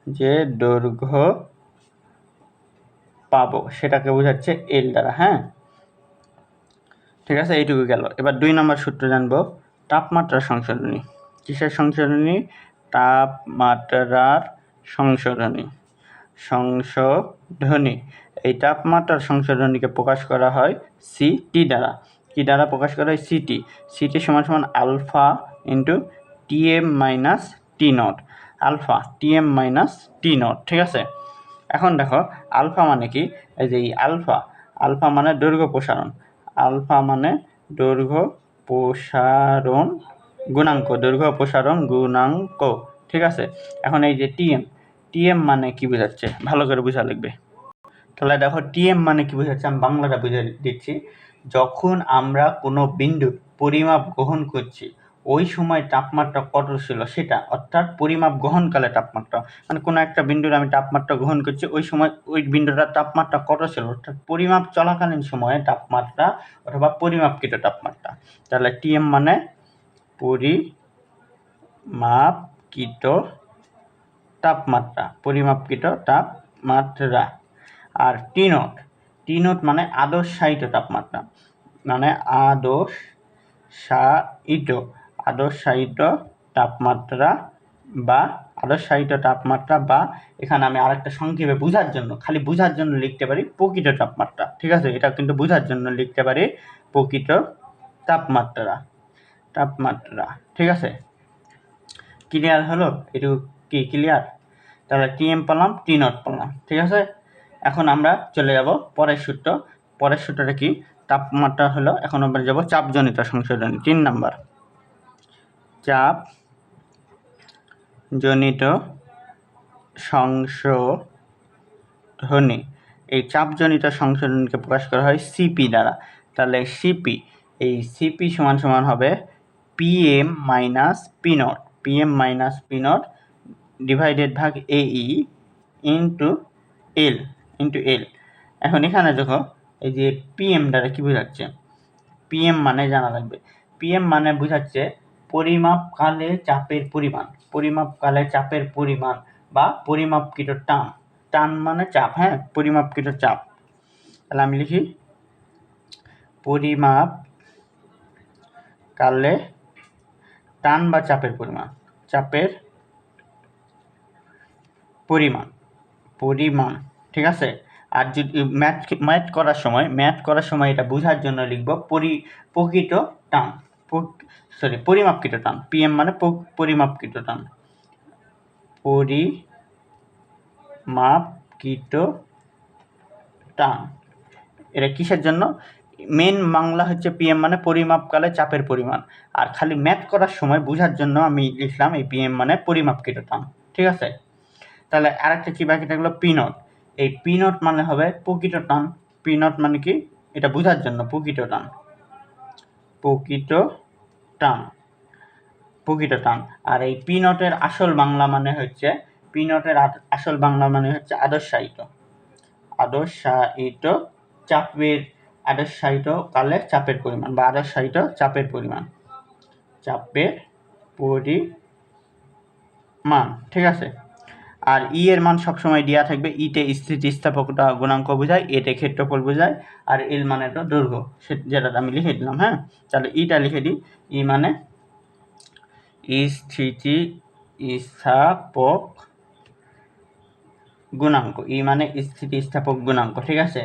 যে দৈর্ঘ্য পাবো সেটাকে বোঝাচ্ছে এল দ্বারা। হ্যাঁ, ঠিক আছে, এইটুকু গেল। এবার 2 নম্বর সূত্র জানবো, তাপমাত্রার সংশোধনী। কিসের সংশোধনী? তাপমাত্রার সংশোধনী। এই তাপমাত্রার সংশোধনীকে প্রকাশ করা হয় সিটি দ্বারা। কি দ্বারা প্রকাশ করা হয়? সিটি। সিটি সমান সমান alpha into TM minus T naught. Alpha TM minus T naught. ঠিক আছে, এখন দেখো আলফা মানে কি? এই যে আলফা মানে দৈর্ঘ্য প্রসারণ। আলফা মানে দৈর্ঘ্য প্রসারণ গুণাঙ্ক। ঠিক আছে, এখন এই যে টিএম মানে কি বোঝাচ্ছে? ভালো করে বোঝা লাগবে। তাহলে দেখো টিএম মানে কি বোঝাচ্ছে, আমি বাংলাটা বুঝে দিচ্ছি। যখন আমরা কোনো বিন্দুর পরিমাপ গ্রহণ করছি ওই সময় তাপমাত্রা কত ছিল সেটা, অর্থাৎ পরিমাপ গ্রহণকালে তাপমাত্রা, মানে কোনো একটা বিন্দুর আমি তাপমাত্রা গ্রহণ করছি ওই সময় ওই বিন্দুটার তাপমাত্রা কত ছিল, অর্থাৎ পরিমাপ চলাকালীন সময়ে তাপমাত্রা অথবা পরিমাপকৃত তাপমাত্রা। তাহলে টিএম মানে পরিমাপকৃত তাপমাত্রা। আর টি নট মানে আদর্শায়িত তাপমাত্রা, মানে আদর্শায়িত তাপমাত্রা বা এখানে আমি আরেকটা সংক্ষেপে খালি বোঝার জন্য লিখতে পারি প্রকৃত তাপমাত্রা। ঠিক আছে, এটা কিন্তু বোঝার জন্য লিখতে পারি প্রকৃত তাপমাত্রা। ঠিক আছে, ক্লিয়ার হলো? এটুকু কি ক্লিয়ার? তাহলে টিএম পেলাম, টি নট পেলাম। ঠিক আছে, এখন আমরা চলে যাব পরের সূত্রটা কি? তাপমাত্রা হলো, এখন আমরা যাব চাপজনিত সংশোধনী। 3 নাম্বার, চাপজনিত সংশোধনী। এই চাপজনিত সংশোধনীকে প্রকাশ করা হয় সিপি দ্বারা। তাহলে সিপি সমান সমান হবে PM minus P not divided ভাগ এই ইন্টু এল। এখন এখানে দেখো এই যে পিএম দ্বারা কি বোঝাচ্ছে? পিএম মানে জানা লাগবে। পিএম মানে বোঝাচ্ছে পরিমাপকালে চাপের পরিমাণ বা পরিমাপকৃত টান মানে চাপ। হ্যাঁ, পরিমাপকৃত চাপ। তাহলে আমি লিখি পরিমাপকালে টান বা চাপের পরিমাণ। ঠিক আছে, আর যদি ম্যাথ করার সময় এটা বোঝার জন্য লিখব পরিমাপকৃত টান। পিএম মানে পরিমাপকৃত টান। এটা কিসের জন্য? মেন বাংলা হচ্ছে পিএম মানে পরিমাপকালে চাপের পরিমাণ, আর খালি ম্যাথ করার সময় বোঝার জন্য আমি লিখলাম এই পিএম মানে পরিমাপকৃত টান। ঠিক আছে, তাহলে আরেকটা কি বাকি থাকলো? P not. এই পি নট মানে হবে প্রকৃত টান। পি নট মানে কি? এটা বোঝার জন্য প্রকৃত টান। আর এই পি নটের আসল বাংলা মানে হচ্ছে আদর্শায়িত কালে চাপের পরিমাণ বা আদর্শায়িত চাপের পরিমাণ। ঠিক আছে, আর ই এর মান সবসময় দেওয়া থাকবে। ইতে স্থিতিস্থাপকতা গুণাঙ্ক বোঝায়, এতে ক্ষেত্রফল বোঝায়, আর এল মানে তো দৈর্ঘ্য, যেটা আমি লিখে দিলাম। হ্যাঁ, তাহলে ইটা লিখে দিই। ই মানে স্থিতিস্থাপক গুণাঙ্ক। ঠিক আছে,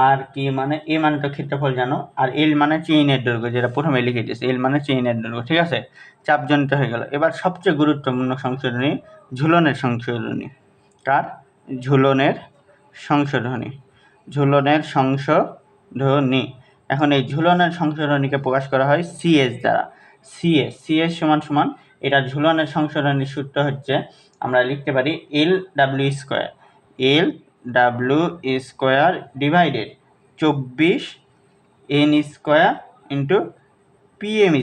আর কি মানে? এ মানে তো ক্ষেত্রফল জানো, আর এল মানে চেইনের দৈর্ঘ্য, যেটা প্রথমে লিখে দিয়েছে। এল মানে চেইনের দৈর্ঘ্য। ঠিক আছে, চাপজনিত হয়ে গেল। এবার সবচেয়ে গুরুত্বপূর্ণ সংশোধনী, ঝুলনের সংশোধনী। ঝুলনের সংশোধনী। এখন এই ঝুলনের সংশোধনীকে প্রকাশ করা হয় সিএস দ্বারা। সিএস সমান সমান, এটা ঝুলনের সংশোধনীর সূত্র হচ্ছে, আমরা লিখতে পারি এল W square divided 24n² into PM²।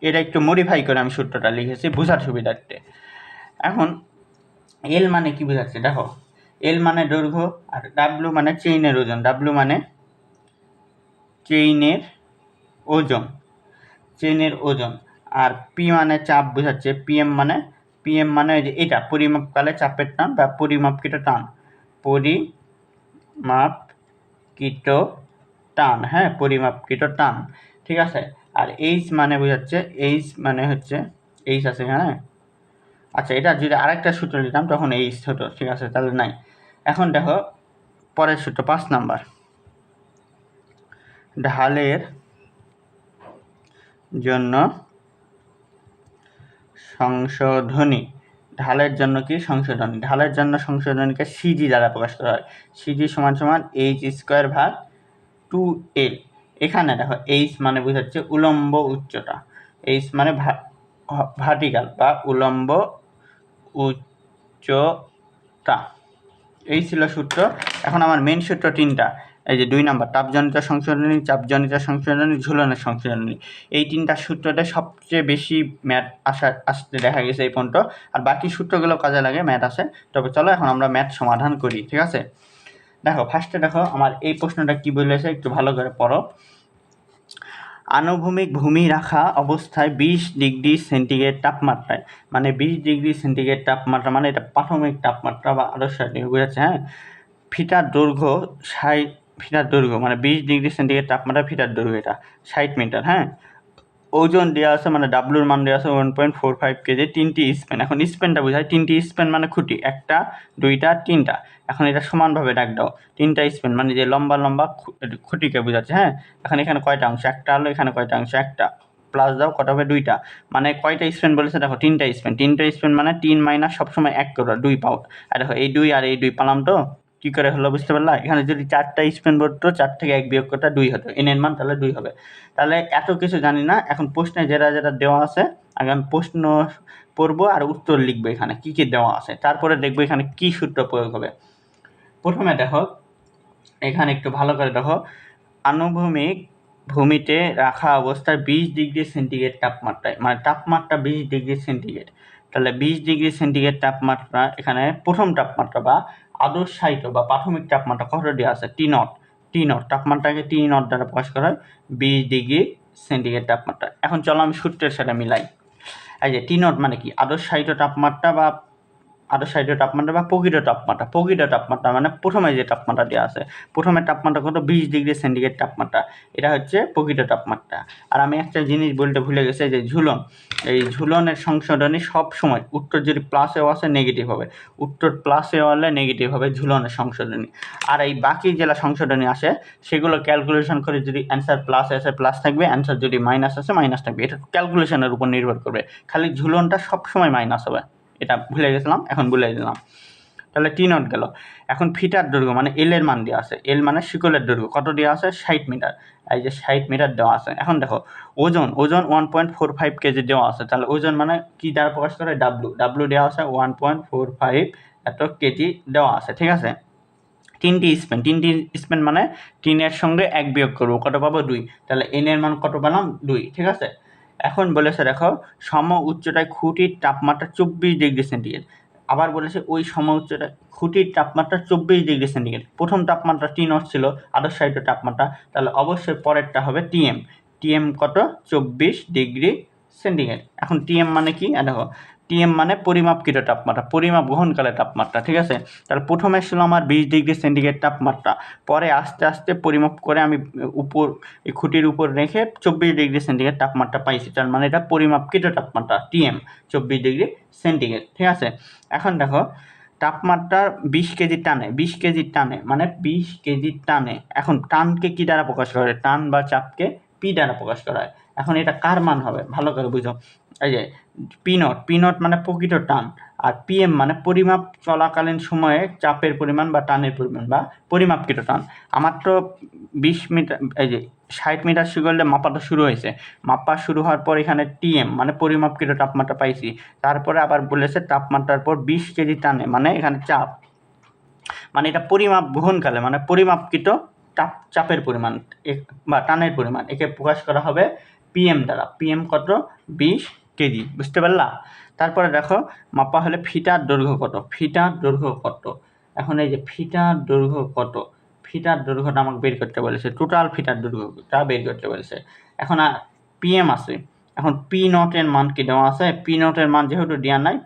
এটা একটু মডিফাই করে আমি সূত্রটা লিখেছি বোঝার সুবিধার্থে। এখন এল মানে কি বোঝাচ্ছে? দেখো, এল মানে দৈর্ঘ্য, আর ডাব্লিউ মানে চেইনের ওজন, আর পি মানে চাপ বোঝাচ্ছে, পিএম মানে পিএম মানে যে এটা পরিমাপকালে চাপের টান বা পরিমাপকৃত টান, পরিমাপকৃত টান, হ্যাঁ, পরিমাপকৃত টান, ঠিক আছে। আর এইচ মানে বোঝাচ্ছে, এইচ মানে হচ্ছে এইচ আছে, হ্যাঁ, আচ্ছা এটা যদি আরেকটা সূত্র নিতাম তখন এইচ হতো, ঠিক আছে, তাহলে নাই। এখন দেখো পরের সূত্র 5 নাম্বার, ঢালের জন্য সংশোধনী। ঢালের জন্য কি সংশোধনী? ঢালের জন্য সংশোধনীকে সিজি দ্বারা প্রকাশ করা হয়। সিজি সমান সমান এইচ স্কোয়ার ভাগ 2L। এখানে দেখো এইচ মানে বোঝাচ্ছে উলম্ব উচ্চতা, এইচ মানে ভার্টিক্যাল বা উলম্ব উচ্চতা। এই ছিল সূত্র। এখন আমার মেন সূত্র 3টা, এই যে 2 নাম্বার তাপজনিত সংশোধনী, চাপজনিত সংশোধনী, ঝুলনের সংশোধনী। এই 3টা সূত্রতে সবচেয়ে বেশি ম্যাথ আসতে দেখা গেছে এই পর্যন্ত, আর বাকি সূত্রগুলো কাজে লাগে, ম্যাথ আসে। তবে চলো এখন আমরা ম্যাথ সমাধান করি, ঠিক আছে। দেখো ফার্স্টে দেখো আমার এই প্রশ্নটা কি বলেছে, একটু ভালো করে পড়ো। আনুভূমিক ভূমি রাখা অবস্থায় 20 ডিগ্রি সেন্টিগ্রেড তাপমাত্রায়, মানে 20 ডিগ্রি সেন্টিগ্রেড তাপমাত্রা মানে এটা প্রাথমিক তাপমাত্রা বা আদর্শ বুঝাচ্ছে, হ্যাঁ। ফিটার দৈর্ঘ্য 60 ফিটার দৈর্ঘ্য মানে 20 ডিগ্রি সেন্টিগ্রেড তাপমাত্রা, ফিটার দৈর্ঘ্য এটা 60 মিটার, হ্যাঁ। ওজন দেওয়া আছে, মানে ডাব্লুর মান দেওয়া আছে 1.45 কেজি। 3টি স্প্যান, এখন স্প্যানটা বোঝায় 3টি স্প্যান মানে খুঁটি, 1টা 2টা 3টা। এখন এটা সমানভাবে ডাক দাও, 3টা স্প্যান মানে যে লম্বা লম্বা খুঁটিকে বোঝাচ্ছে, হ্যাঁ। এখন এখানে কয়টা অংশ, একটা হলো, এখানে কয়টা অংশ, একটা, প্লাস দাও কত হবে 2টা, মানে কয়টা স্প্যান বলেছে দেখো 3টা স্প্যান। 3টা স্প্যান মানে 3 মাইনাস সবসময় 1 করে 2 পাও। আর দেখো এই 2 আর এই 2 পালাম, তো কি করে হলো বুঝতে পারলা? এখানে যদি 4টা স্প্যান পড়তো, 4 থেকে 1 বিয়োগ করতে 2 হতো, এন এর মান তাহলে 2 হবে। তাহলে এত কিছু জানি না, এখন প্রশ্নে যেটা যেটা দেওয়া আছে আগে আমি প্রশ্ন পড়বো আর উত্তর লিখবো এখানে কি কি দেওয়া আছে, তারপরে দেখবো এখানে কি সূত্র প্রয়োগ হবে। প্রথমে দেখো এখানে একটু ভালো করে দেখো, আনুভূমিক ভূমিতে রাখা অবস্থায় 20 ডিগ্রি সেন্টিগ্রেড তাপমাত্রায়, মানে তাপমাত্রা 20 ডিগ্রি সেন্টিগ্রেড। তাহলে 20 ডিগ্রি সেন্টিগ্রেড তাপমাত্রা, এখানে প্রথম তাপমাত্রা বা আদর্শায়িত বা প্রাথমিক তাপমাত্রা কত দেওয়া আছে, T0। T0 তাপমাত্রাকে T0 দ্বারা প্রকাশ করা হয়, 20 ডিগ্রি সেন্টিগ্রেড তাপমাত্রা। এখন চলো আমি সূত্রের সাথে মিলাই। এই যে T0 মানে কি, আদর্শায়িত তাপমাত্রা বা আদর্শায়িত তাপমাত্রা বা প্রকৃত তাপমাত্রা। প্রকৃত তাপমাত্রা মানে প্রথমে যে তাপমাত্রা দেওয়া আছে, প্রথমে তাপমাত্রা কত, 20 ডিগ্রি সেন্টিগ্রেড তাপমাত্রা, এটা হচ্ছে প্রকৃত তাপমাত্রা। আর আমি একটা জিনিস বলতে ভুলে গেছি, যে ঝুলন, এই ঝুলনের সংশোধনী সব সময় উত্তর যদি প্লাসেও আসে নেগেটিভ হবে, উত্তর প্লাসে হলে নেগেটিভ হবে ঝুলনের সংশোধনী। আর এই বাকি যেটা সংশোধনী আসে সেগুলো ক্যালকুলেশন করে যদি অ্যান্সার প্লাস আসে প্লাস থাকবে, অ্যান্সার যদি মাইনাস আসে মাইনাস থাকবে, এটা ক্যালকুলেশনের উপর নির্ভর করবে। খালি ঝুলনটা সবসময় মাইনাস হবে, এটা ভুলে গেছিলাম, এখন ভুলে দিলাম। তাহলে T0 গেল। এখন ফিটার দৈর্ঘ্য মানে এল এর মান দেওয়া আছে, এল মানে শিকলের দৈর্ঘ্য কত দেওয়া আছে, 60 মিটার। এই যে 60 মিটার দেওয়া আছে। এখন দেখো ওজন, ওজন 1.45 কেজি দেওয়া আছে, তাহলে ওজন মানে কি দ্বারা প্রকাশ করে, ডাব্লু, ডাব্লু দেওয়া আছে 1.45 এত কেজি দেওয়া আছে, ঠিক আছে। 3টি স্প্যান, 3টি স্প্যান মানে 3 এর সঙ্গে 1 বিয়োগ করবো, কত পাবো 2, তাহলে এন এর মান কত পেলাম 2, ঠিক আছে। এখন বলেছে দেখো সম উচ্চতায় খুঁটির তাপমাত্রা 24 ডিগ্রি সেন্টিগ্রেড। আবার বলেছে ওই সম উচ্চতায় খুঁটির তাপমাত্রা 24 ডিগ্রি সেন্টিগ্রেড। প্রথম তাপমাত্রা T0 ছিল আদর্শায়িত তাপমাত্রা, তাহলে অবশ্যই পরেরটা হবে টিএম। টিএম কত, 24 ডিগ্রি সেন্টিগ্রেড। এখন টিএম মানে কি, দেখো টিএম মানে পরিমাপকৃত তাপমাত্রা, পরিমাপ গ্রহণকালে তাপমাত্রা, ঠিক আছে। তাহলে প্রথমে ছিল আমার 20 ডিগ্রি সেন্টিগ্রেড তাপমাত্রা, পরে আস্তে আস্তে পরিমাপ করে আমি উপর এই খুঁটির উপর রেখে 24 ডিগ্রি সেন্টিগ্রেড তাপমাত্রা পাইছি, তার মানে এটা পরিমাপকৃত তাপমাত্রা টিএম 24 ডিগ্রি সেন্টিগ্রেড, ঠিক আছে। এখন দেখো তাপমাত্রা 20 কেজি টানে, 20 কেজি টানে মানে 20 কেজি টানে। এখন টানকে কি দ্বারা প্রকাশ করা হয়, টান বা চাপকে পি দ্বারা প্রকাশ করা হয়। এখন এটা কার মান হবে ভালো করে বুঝো, এই যে P0, P0 মানে প্রকৃত টান, আর পিএম মানে পরিমাপ চলাকালীন সময়ে চাপের পরিমাণ বা টানের পরিমাণ বা পরিমাপকৃত টান। আমার তো 20 মিটার, এই যে 60 মিটার শিকলে মাপাটা শুরু হয়েছে, মাপা শুরু হওয়ার পর এখানে টিএম মানে পরিমাপকৃত তাপমাত্রা পাইছি, তারপরে আবার বলেছে তাপমাত্রার পর 20 কেজি টানে, মানে এখানে চাপ, মানে এটা পরিমাপ গ্রহণকালে মানে পরিমাপকৃত চাপের পরিমাণ বা টানের পরিমাণ, একে প্রকাশ করা হবে পিএম দ্বারা। পিএম কত, 20 কেজি, বুঝতে পারলা। তারপরে দেখো মাপা হলে ফিটার দৈর্ঘ্য কত, ফিটার দৈর্ঘ্য কত। এখন এই যে ফিটার দৈর্ঘ্য কত, ফিটার দৈর্ঘ্যটা আমাকে বের করতে বলেছে, টোটাল ফিটার দৈর্ঘ্যটা বের করতে বলেছে। এখন পিএম আছে, এখন পি নটের মান কি দেওয়া আছে, পি নটের মান যেহেতু দেওয়া নাই,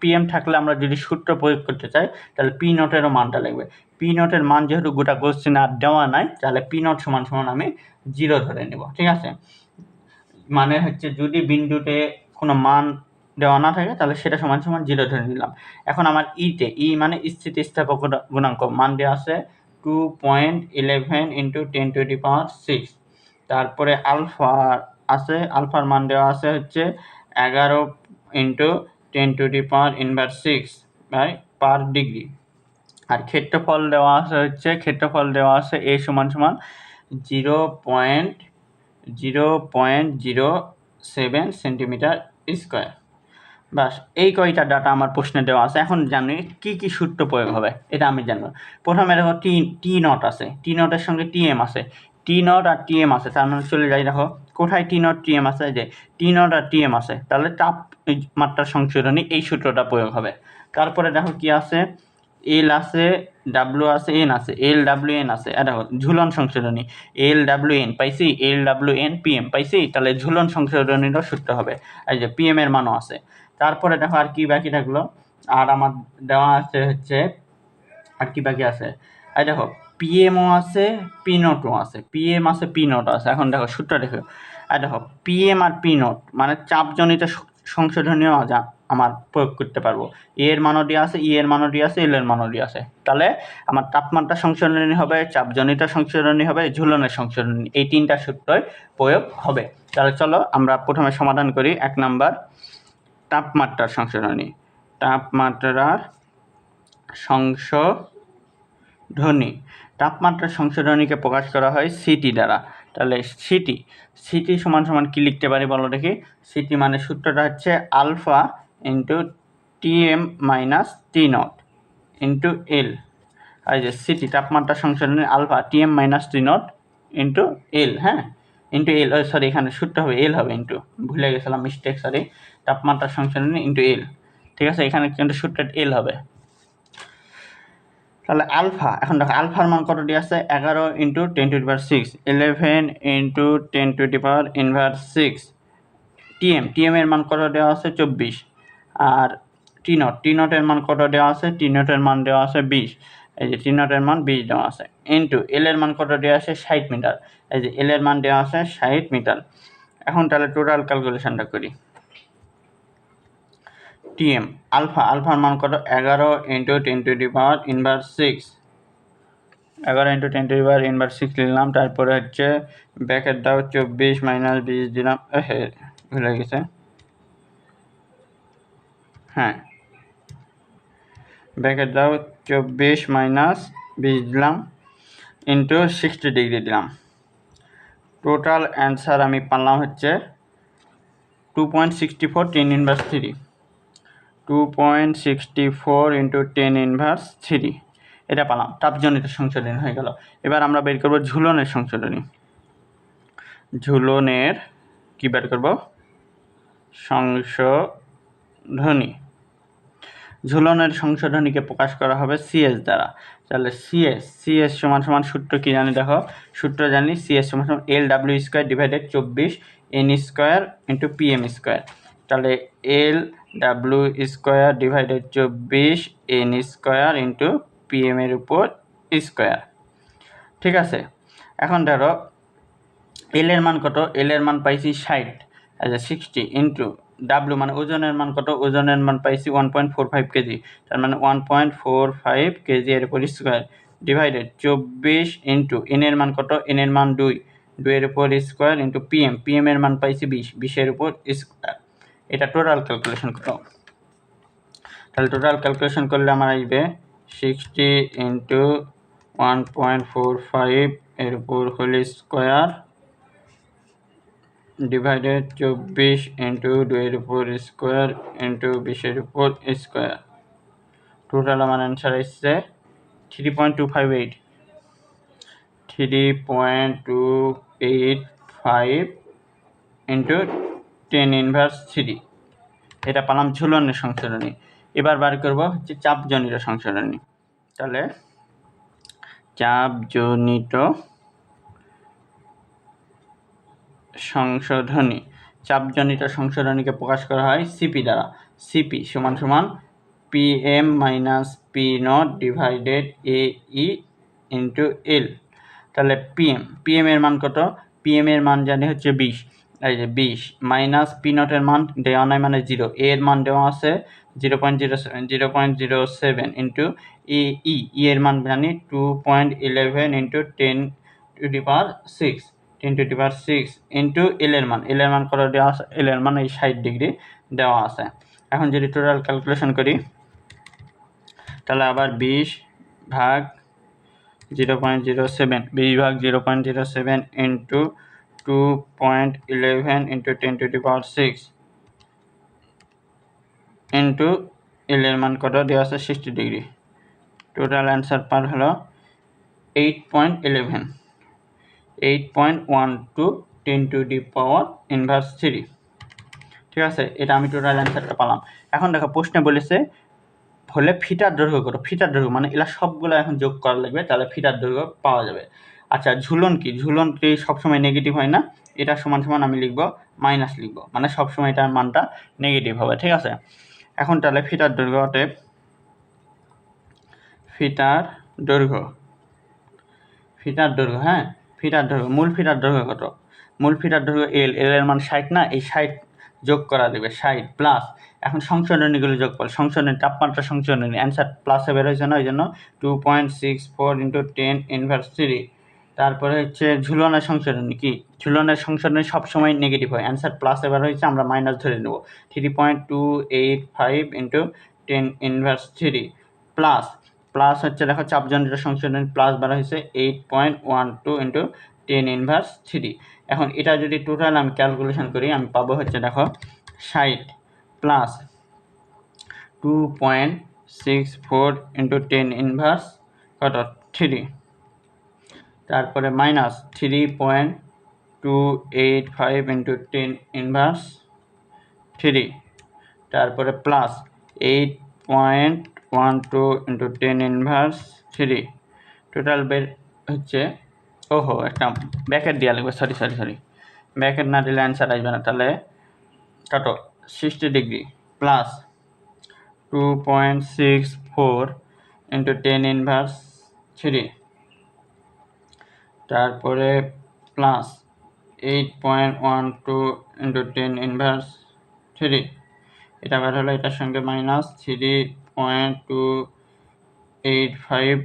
পিএম থাকলে আমরা যদি সূত্র প্রয়োগ করতে চাই তাহলে পি নটেরও মানটা লাগবে। পি নটের মান যেহেতু গোটা কোশ্চেনে আর দেওয়া নাই, তাহলে পি নট সমান সমান আমি 0 ধরে নেব। ঠিক আছে, মানে হচ্ছে যদি বিন্দুতে কোনো মান দেওয়া না থাকে তাহলে সেটা সমান সমান 0 ধরে নিলাম। এখন আমার ই মানে স্থিতিস্থাপক গুণাঙ্ক মান দেওয়া আছে 2.11 × 10⁻⁶। তারপরে আলফা আছে, আলফার মান দেওয়া আছে হচ্ছে 11 × 10⁻⁶ পার ডিগ্রি। আর ক্ষেত্রফল দেওয়া আছে এ সমান সমান 0.07 সেন্টিমিটার স্কোয়ার। বাস, এই কয়টা ডাটা আমার প্রশ্নে দেওয়া আছে। এখন জানি কি কি সূত্র প্রয়োগ হবে, এটা আমি জানবো। প্রথমে দেখো টি নট আছে, টি নটের সঙ্গে টিএম আছে, টি নট আর টিএম আছে, তার মানে চলে যাই। দেখো কোথায় টি নট টিএম আছে, যে টি নট আর টিএম আছে, তাহলে তাপমাত্রা সংশোধনী এই সূত্রটা প্রয়োগ হবে। তারপরে দেখো কি আছে, এল আছে, ডাব্লিউ আছে, এন আছে, এল ডাব্লিউ এন আছে। দেখো ঝুলন সংশোধনী, এল ডাব্লিউ এন পাইছি, এল ডাব্লিউ এন পিএম পাইছি, তাহলে ঝুলন সংশোধনীরও সূত্র হবে। এই যে পিএম এর মানও আছে। তারপরে দেখো আর কি বাকি থাকলো, আর আমার দেওয়া আছে হচ্ছে আর কি বাকি আছে, এই দেখো পিএমও আছে, পি নোটও আছে, পিএম আছে, পি নোট আছে। এখন দেখো সূত্র দেখো, আর দেখো পিএম আর পি নোট মানে চাপজনিত সংশোধনীয় আমার প্রয়োগ করতে পারবো। এর মানও দেওয়া আছে, ই এর মানও দেওয়া আছে, এল এর মানও দেওয়া আছে। তাহলে আমার তাপমাত্রা সংশোধনী হবে, চাপজনিত সংশোধনী হবে, ঝুলনের সংশোধনী, এই তিনটা সূত্রই প্রয়োগ হবে। তাহলে চলো আমরা প্রথমে সমাধান করি। 1 নাম্বার তাপমাত্রার সংশোধনী, তাপমাত্রার সংশোধনী, তাপমাত্রা সংশোধনীকে প্রকাশ করা হয় সিটি দ্বারা। তাহলে সিটি সমান সমান কি লিখতে পারি বলো দেখি। সিটি মানে সূত্রটা হচ্ছে alpha into TM minus T not into L. এই যে সিটি তাপমাত্রা সংশোধনী alpha TM minus T not into L, হ্যাঁ ইন্টু এল, সরি এখানে সূত্র হবে এল হবে, ইন্টু ভুলে গেছিলাম, মিস্টেক, সরি। তাপমাত্রা সংশোধনী ইন্টু এল, ঠিক আছে, এখানে কিন্তু সূত্র এল হবে। তাহলে আলফা, এখন দেখো আলফার মান কত দিয়ে আছে, 11 × 10⁻⁶, 11 × 10⁻⁶। টিএম এর মান কত দেওয়া আছে 24। আর টি নটের মান কত দেওয়া আছে, টি নটের মান দেওয়া আছে 20, এই যে টি নটের মান 20 দেওয়া আছে, ইন্টু এল এর মান কত দেওয়া আছে 60 মিটার, এই যে এল এর মান দেওয়া আছে 60 মিটার। এখন তাহলে টোটাল ক্যালকুলেশনটা করি। টিএম আলফার মান কত, 11 × 10⁻⁶, 11 × 10⁻⁶ নিলাম। তারপরে হচ্ছে ব্যাকেট দাও 24 মাইনাস 20 দিলাম, ভুলে গেছে, হ্যাঁ ব্যাকেট দাও 24 মাইনাস 20 দিলাম, ইন্টু 60 ডিগ্রি দিলাম। টোটাল অ্যান্সার আমি পারলাম হচ্ছে 2.64 10⁻³ 2.64 × 10⁻³ এটা পেলাম। তাপজনিত সংশোধনী হয়ে গেল। এবার আমরা বের করব ঝুলনের সংশোধনী। ঝুলনের কি বের করব, সংশোধনী। ঝুলনের সংশোধনীকে প্রকাশ করা হবে সিএস দ্বারা। তাহলে সিএস সমান সমান সূত্র কি জানি, দেখো সূত্র জানি, সিএস সমান সমান L W square divided 24 N square into PM square. তাহলে L W square divided 24 N square into PM এর উপর স্কোয়ার, ঠিক আছে। এখন ধরো এল এর মান কত, এল এর মান পাইছি 60, আচ্ছা 60 ইন্টু ডাব্লিউ মানে ওজনের মান কত, ওজনের মান পাইছি 1.45 কেজি, তার মানে 1.45 কেজি এর উপর স্কোয়ার ডিভাইডেড 24 ইন্টু এন এর মান কত, এন এর মান 2, 2 এর উপর স্কোয়ার ইন্টু পিএম এর মান পাইছি 20, 20 এর উপর স্কোয়ার। এটা টোটাল ক্যালকুলেশন করো। তাহলে টোটাল ক্যালকুলেশন করলে আমার আসবে 60 ইন্টু 1.45 এর উপর হোল স্কোয়ার ডিভাইডেড 24 ইন্টু 2 এর উপর স্কোয়ার ইন্টু 20 এর উপর স্কোয়ার। টোটাল আমার অ্যান্সার আসছে 3.258 ইন্টু 10⁻³। এটা পেলাম ঝুলনের সংশোধনী। এবার বার করব হচ্ছে চাপজনিত সংশোধনী। তাহলে চাপজনিত সংশোধনী, চাপজনিত সংশোধনীকে প্রকাশ করা হয় সিপি দ্বারা। সিপি সমান সমান PM minus P not divided AE into L. তাহলে পিএম এর মান কত? পিএম এর মান জানি হচ্ছে 20, এই যে 20 মাইনাস পি নটের মান দেওয়া নাই মানে 0, এর মান দেওয়া আছে 0.07 ইন্টু ই এর মান জানি 2.11 into 10 to the power 6 into L এর মান কত দেওয়া আছে? এল এর মান এই 60 ডিগ্রি দেওয়া আছে। এখন যদি টোটাল ক্যালকুলেশন করি তাহলে আবার 20 ভাগ 0.07 into 2.11 into 10 to the power 6 into L এর মান কত দেওয়া আছে? 60 ডিগ্রি। টোটাল অ্যান্সার পার হলো 8.12 10 টু দি পাওয়ার ইনভার্স 3। ঠিক আছে, এটা আমি টোটাল অ্যান্সারটা পেলাম। এখন দেখো প্রশ্নে বলেছে হলে ফিটার দৈর্ঘ্য কত? ফিটার দৈর্ঘ্য মানে এগুলা সবগুলো এখন যোগ করা লাগবে, তাহলে ফিটার দৈর্ঘ্য পাওয়া যাবে। আচ্ছা, ঝুলন কি? ঝুলন কি সবসময় নেগেটিভ হয় না? এটা সমান সমান আমি লিখবো মাইনাস লিখবো, মানে সবসময় এটার মানটা নেগেটিভ হবে। ঠিক আছে, এখন তাহলে ফিটার দৈর্ঘ্য অতএব ফিটার দৈর্ঘ্য হ্যাঁ, ফিটার দৈর্ঘ্য, মূল ফিটার দৈর্ঘ্য কত? মূল ফিটার দৈর্ঘ্য এল এর মান 60 না, এই 60 যোগ করা দেবে 60 প্লাস এখন সংশোধনীগুলো যোগ করো, সংশোধনী তাপমাত্রা সংশোধনী অ্যান্সার প্লাসে বের হয়েছে না, ওই জন্য 2.64 ইন্টু 10 ইনভার্স 3। তারপরে হচ্ছে ঝুলনের সংশোধনী কি? ঝুলনের সংশোধনী সবসময় নেগেটিভ হয়, অ্যান্সার প্লাসে বের হয়েছে, আমরা মাইনাস ধরে নেব 3.285 ইন্টু 10 ইনভার্স 3 প্লাস হচ্ছে দেখো চাপজনিত সংশোধনী প্লাস বের হয়েছে 8.12 ইন্টু 10 ইনভার্স 3। এখন এটা যদি টোটাল আমি ক্যালকুলেশন করি আমি পাবো হচ্ছে দেখো 60 প্লাস 2.64 ইন্টু 10 ইনভার্স কত 3, তারপরে মাইনাস 3.285 ইন্টু 10 ইনভার্স 3, তারপরে প্লাস 8.12 ইন্টু 10 ইনভার্স 3। টোটাল বের হচ্ছে একটা ব্যাকেট দেওয়া লাগবে, সরি ব্যাকেট না দিলে অ্যান্সার আসবে না। তাহলে কত? 60 ডিগ্রি প্লাস 2.64 ইন্টু 10 ইনভার্স 3, তারপরে প্লাস 8.12 ইন্টু 10 ইনভার্স 3, এটা বের হলো, এটার সঙ্গে মাইনাস 3.285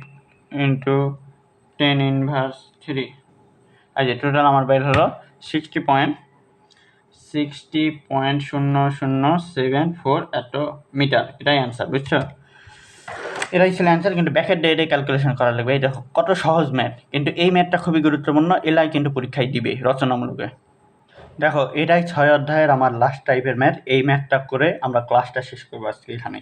ইন্টু 10 ইনভার্স 3। আর যে টোটাল আমার বের হলো 60.0074 এত মিটার, এটাই অ্যান্সার, বুঝছো? এটাই ছিল অ্যান্সার, কিন্তু ব্যাকের ডে এটাই ক্যালকুলেশন করা লাগবে। এই দেখো কত সহজ ম্যাথ, কিন্তু এই ম্যাথটা খুবই গুরুত্বপূর্ণ, এলাই কিন্তু পরীক্ষায় দিবে রচনামূলকে। দেখো এটাই 6 অধ্যায়ের আমার লাস্ট টাইপের ম্যাথ, এই ম্যাথটা করে আমরা ক্লাসটা শেষ করবো আজকে এখানে।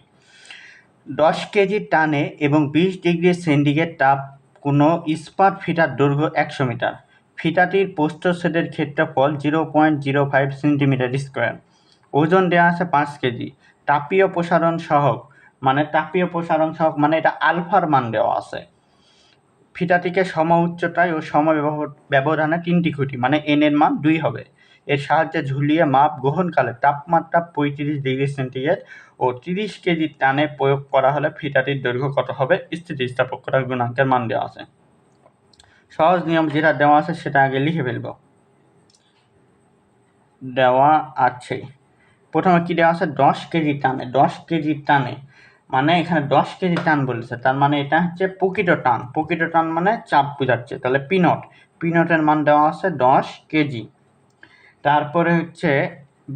10 কেজি টানে এবং 20 ডিগ্রি সেন্টিগ্রেড তাপ কোনো ইস্পাত ফিটার দৈর্ঘ্য 100 মিটার। ফিতাটির প্রস্থচ্ছেদের ক্ষেত্রফল 0.05 সেন্টিমিটার স্কোয়ার। ওজন দেওয়া আছে 5 কেজি। তাপীয় প্রসারণ সহক মানে এটা আলফার মান দেওয়া আছে। ফিতাটিকে সম উচ্চতায় ও সম ব্যবধানে 3টি খুঁটি মানে এন এর মান 2 হবে। এর সাহায্যে ঝুলিয়ে মাপ গ্রহণকালে তাপমাত্রা 35 ডিগ্রি সেন্টিগ্রেড ও 30 কেজি টানে প্রয়োগ করা হলে ফিতাটির দৈর্ঘ্য কত হবে? স্থিতিস্থাপকতা গুণাঙ্কের মান দেওয়া আছে। সহজ নিয়ম যেটা দেওয়া আছে সেটা আগে লিখে ফেলব। দেওয়া আছে প্রথমে কি দেওয়া আছে? 10 কেজি টানে মানে এখানে 10 কেজি টান বলেছে, তার মানে এটা হচ্ছে প্রকৃত টান মানে চাপ বোঝাচ্ছে। তাহলে পিনটের মান দেওয়া আছে 10 কেজি। তারপরে হচ্ছে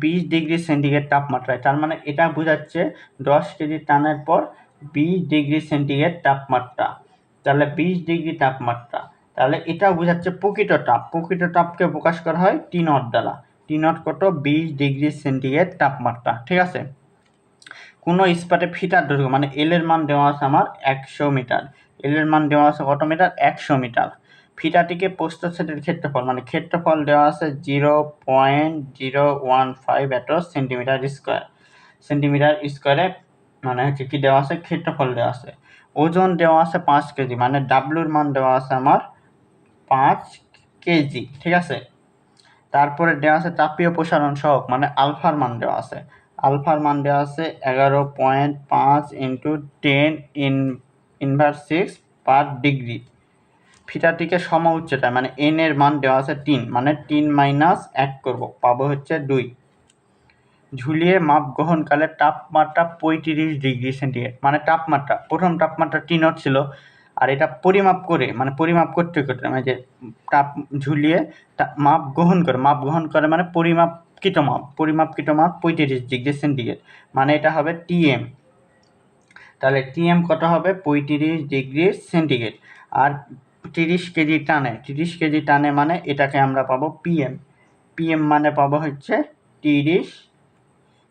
20 ডিগ্রি সেন্টিগ্রেড তাপমাত্রায়, তার মানে এটা বোঝাচ্ছে 10 কেজি টানের পর 20 ডিগ্রি সেন্টিগ্রেড তাপমাত্রা। তাহলে 20 ডিগ্রি তাপমাত্রা, তাহলে এটা বোঝাচ্ছে প্রকৃত তাপকে প্রকাশ করা হয় টি নট দ্বারা। টি নট কত? 20 ডিগ্রি সেন্টিগ্রেড তাপমাত্রা। ঠিক আছে, কোনো ইস্পাতে ফিটার দৈর্ঘ্য মানে এল এর মান দেওয়া আছে আমার 100 মিটার। এল এর মান দেওয়া আছে কত মিটার? 100 মিটার। ফিতাটিকে প্রস্থচ্ছেদের ক্ষেত্রফল মানে ক্ষেত্রফল দেওয়া আছে 0.015 এত সেন্টিমিটার স্কোয়ারে মানে হচ্ছে কি দেওয়া আছে? ক্ষেত্রফল দেওয়া আছে। ওজন দেওয়া আছে 5 কেজি মানে ডাব্লুর মান দেওয়া আছে আমার 5 কেজি। ঠিক আছে, তারপরে দেওয়া আছে তাপীয় প্রসারণ সহগ, মানে আলফার মান দেওয়া আছে। আলফার মান দেওয়া আছে 11.5 ইন্টু 10 ইনভার্স 6 পার ডিগ্রি। ফিতাটিকে সম উচ্চতায়, মানে এন এর মান দেওয়া আছে 3, মানে 3 মাইনাস 1 করবো, পাবো হচ্ছে 2। ঝুলিয়ে মাপ গ্রহণকালে তাপমাত্রা 35 ডিগ্রি সেন্টিগ্রেড, মানে তাপমাত্রা, প্রথম তাপমাত্রা T0 ছিল, আর এটা পরিমাপ করে, মানে পরিমাপ করতে করতে, মানে যে তাপ ঝুলিয়ে মাপ গ্রহণ করে মানে পরিমাপকৃত মাপ 35 ডিগ্রি সেন্টিগ্রেড, মানে এটা হবে টিএম। তাহলে টিএম কত হবে? 35 ডিগ্রি সেন্টিগ্রেড। আর 30 কেজি টানে মানে এটাকে আমরা পাবো পিএম। পিএম মানে পাবো হচ্ছে 30,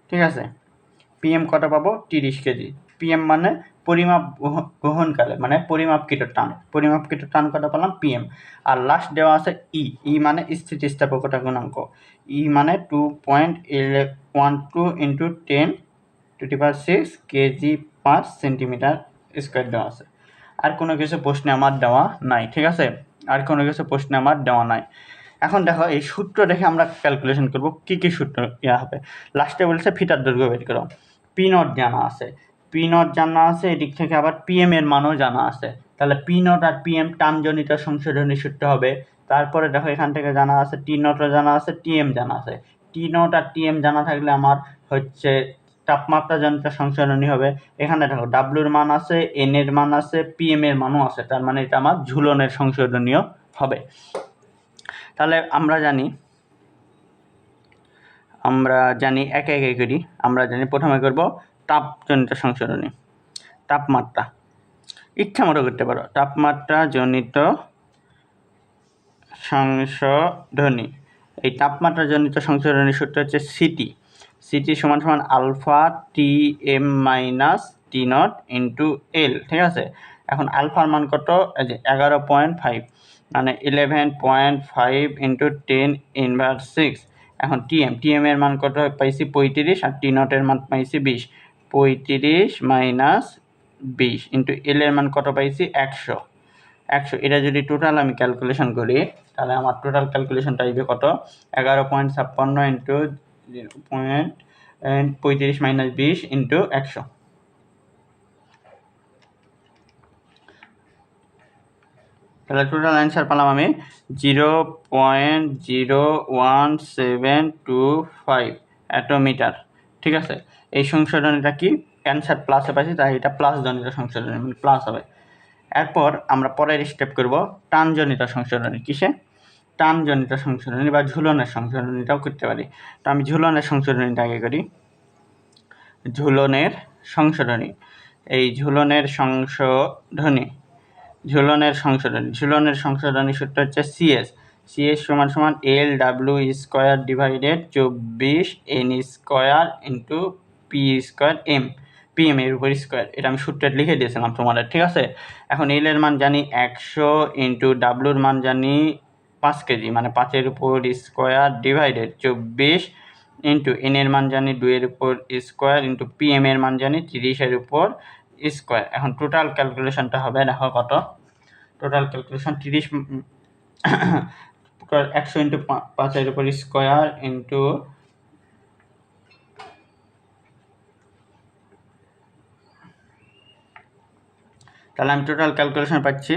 ঠিক আছে? পিএম কত পাবো? 30 কেজি। পিএম মানে পরিমাপ গ্রহণকালে, মানে পরিমাপকৃত টান কত পেলাম? পিএম। আর লাস্ট দেওয়া আছে ই মানে স্থিতিস্থাপকতা গুণাঙ্ক। ই মানে 2.12 ইন্টু 10⁶ কেজি পার সেন্টিমিটার স্কোয়ার দেওয়া আছে। আর কোনো কিছু প্রশ্নে আমার দেওয়া নাই, ঠিক আছে? এখন দেখো, এই সূত্র দেখে আমরা ক্যালকুলেশন করব কি কি সূত্র হবে। লাস্টে বলছে ফিটার দৈর্ঘ্য বের করো। পি নট জানা আছে, এদিক থেকে আবার পিএম এর মানও জানা আছে। তাহলে পি নট আর পিএম টানজনিত সংশোধনী সূত্র হবে। তারপরে দেখো, এখান থেকে জানা আছে টি নটও জানা আছে, টিএম জানা আছে। টি নট আর টিএম জানা থাকলে আমার হচ্ছে তাপমাত্রা জনিত সংশোধনী হবে। এখানে দেখো ডাব্লুর মান আছে, এন এর মান আছে, পিএম এর মানও আছে, তার মানে এটা আমার ঝুলনের সংশোধনীয় হবে। তাহলে আমরা জানি একে একে করি। আমরা জানি প্রথমে করব তাপজনিত সংশোধনী। তাপমাত্রা ইচ্ছা মতো করতে পারো। তাপমাত্রা জনিত সংশোধনী, এই তাপমাত্রা জনিত সংশোধনীর সূত্র হচ্ছে সিটি সমান alpha T M minus T not into L, ঠিক আছে? এখন আলফার মান কত? এই যে 11.5, মানে 11.5 ইন্টু 10 ইনভার্স 6। এখন টিএম এর মান কত পাইছি? 35, আর টি নটের মান পাইছি 20। 35 মাইনাস 20 ইন্টু এল এর মান কত পাইছি? 100। এটা যদি টোটাল আমি ক্যালকুলেশন করি, তাহলে আমার টোটাল ক্যালকুলেশনটা আসবে কত? 11.56 ইন্টু 0.35 মাইনাস 20 ইন্টু 100। তাহলে টোটাল অ্যান্সার পেলাম আমি 0.01725 অ্যাটোমিটার, ঠিক আছে? এই সংশোধনীটা কি অ্যান্সার প্লাসে পাইছি, তাই এটা প্লাস জনিত সংশোধনী, মানে প্লাস হবে। এরপর আমরা পরের স্টেপ করব টানজনিত সংশোধনী। কিসে? টানজনিত সংশোধনী বা ঝুলনের সংশোধনীটাও করতে পারি। তো আমি ঝুলনের সংশোধনীটা আগে করি। ঝুলনের সংশোধনী সূত্র হচ্ছে সিএস সমান L W square divided 24 N square into P square PM এর উপর স্কোয়ার। এটা আমি সূত্রে লিখে দিয়েছিলাম তোমাদের, ঠিক আছে? এখন এল এর মান জানি 100 ইন্টু ডাব্লুর মান জানি 5 কেজি, মানে 5 উপর স্কোয়ার ডিভাইডেড 24 ইন্টু এন এর মান জানি 2 উপর স্কোয়ার ইন্টু পিএম এর মান জানি 30 উপর স্কোয়ার। এখন টোটাল ক্যালকুলেশনটা হবে, দেখো কত? টোটাল ক্যালকুলেশন 30 100 ইন্টু 5 উপর স্কোয়ার ইন্টু তাহলে আমি টোটাল ক্যালকুলেশন পাচ্ছি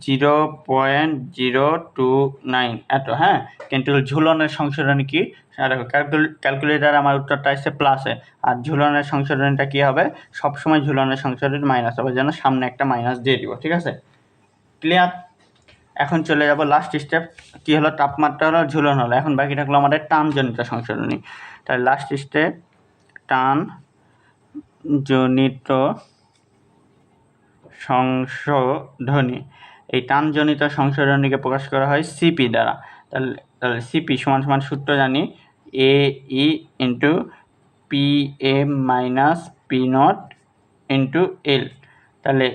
0.029 এত। হ্যাঁ, কিন্তু ঝুলনের সংশোধনী কি? ক্যালকুলেটার আমার উত্তরটা আসছে প্লাসে, আর ঝুলনের সংশোধনীটা কি হবে? সবসময় ঝুলনের সংশোধনী মাইনাস হবে, যেন সামনে একটা মাইনাস দিয়ে দিব, ঠিক আছে? ক্লিয়ার? এখন চলে যাব লাস্ট স্টেপ। কি হলো? তাপমাত্রা হলো, ঝুলন হলো, এখন বাকি থাকলো আমাদের টানজনিত সংশোধনী। তাহলে লাস্ট স্টেপ টানজনিত সংশোধনী। এই টানজনিত সংশোধনীকে প্রকাশ করা হয় সিপি দ্বারা। তাহলে সিপি সমান সূত্র জানি A E into P M minus P not into L. তাহলে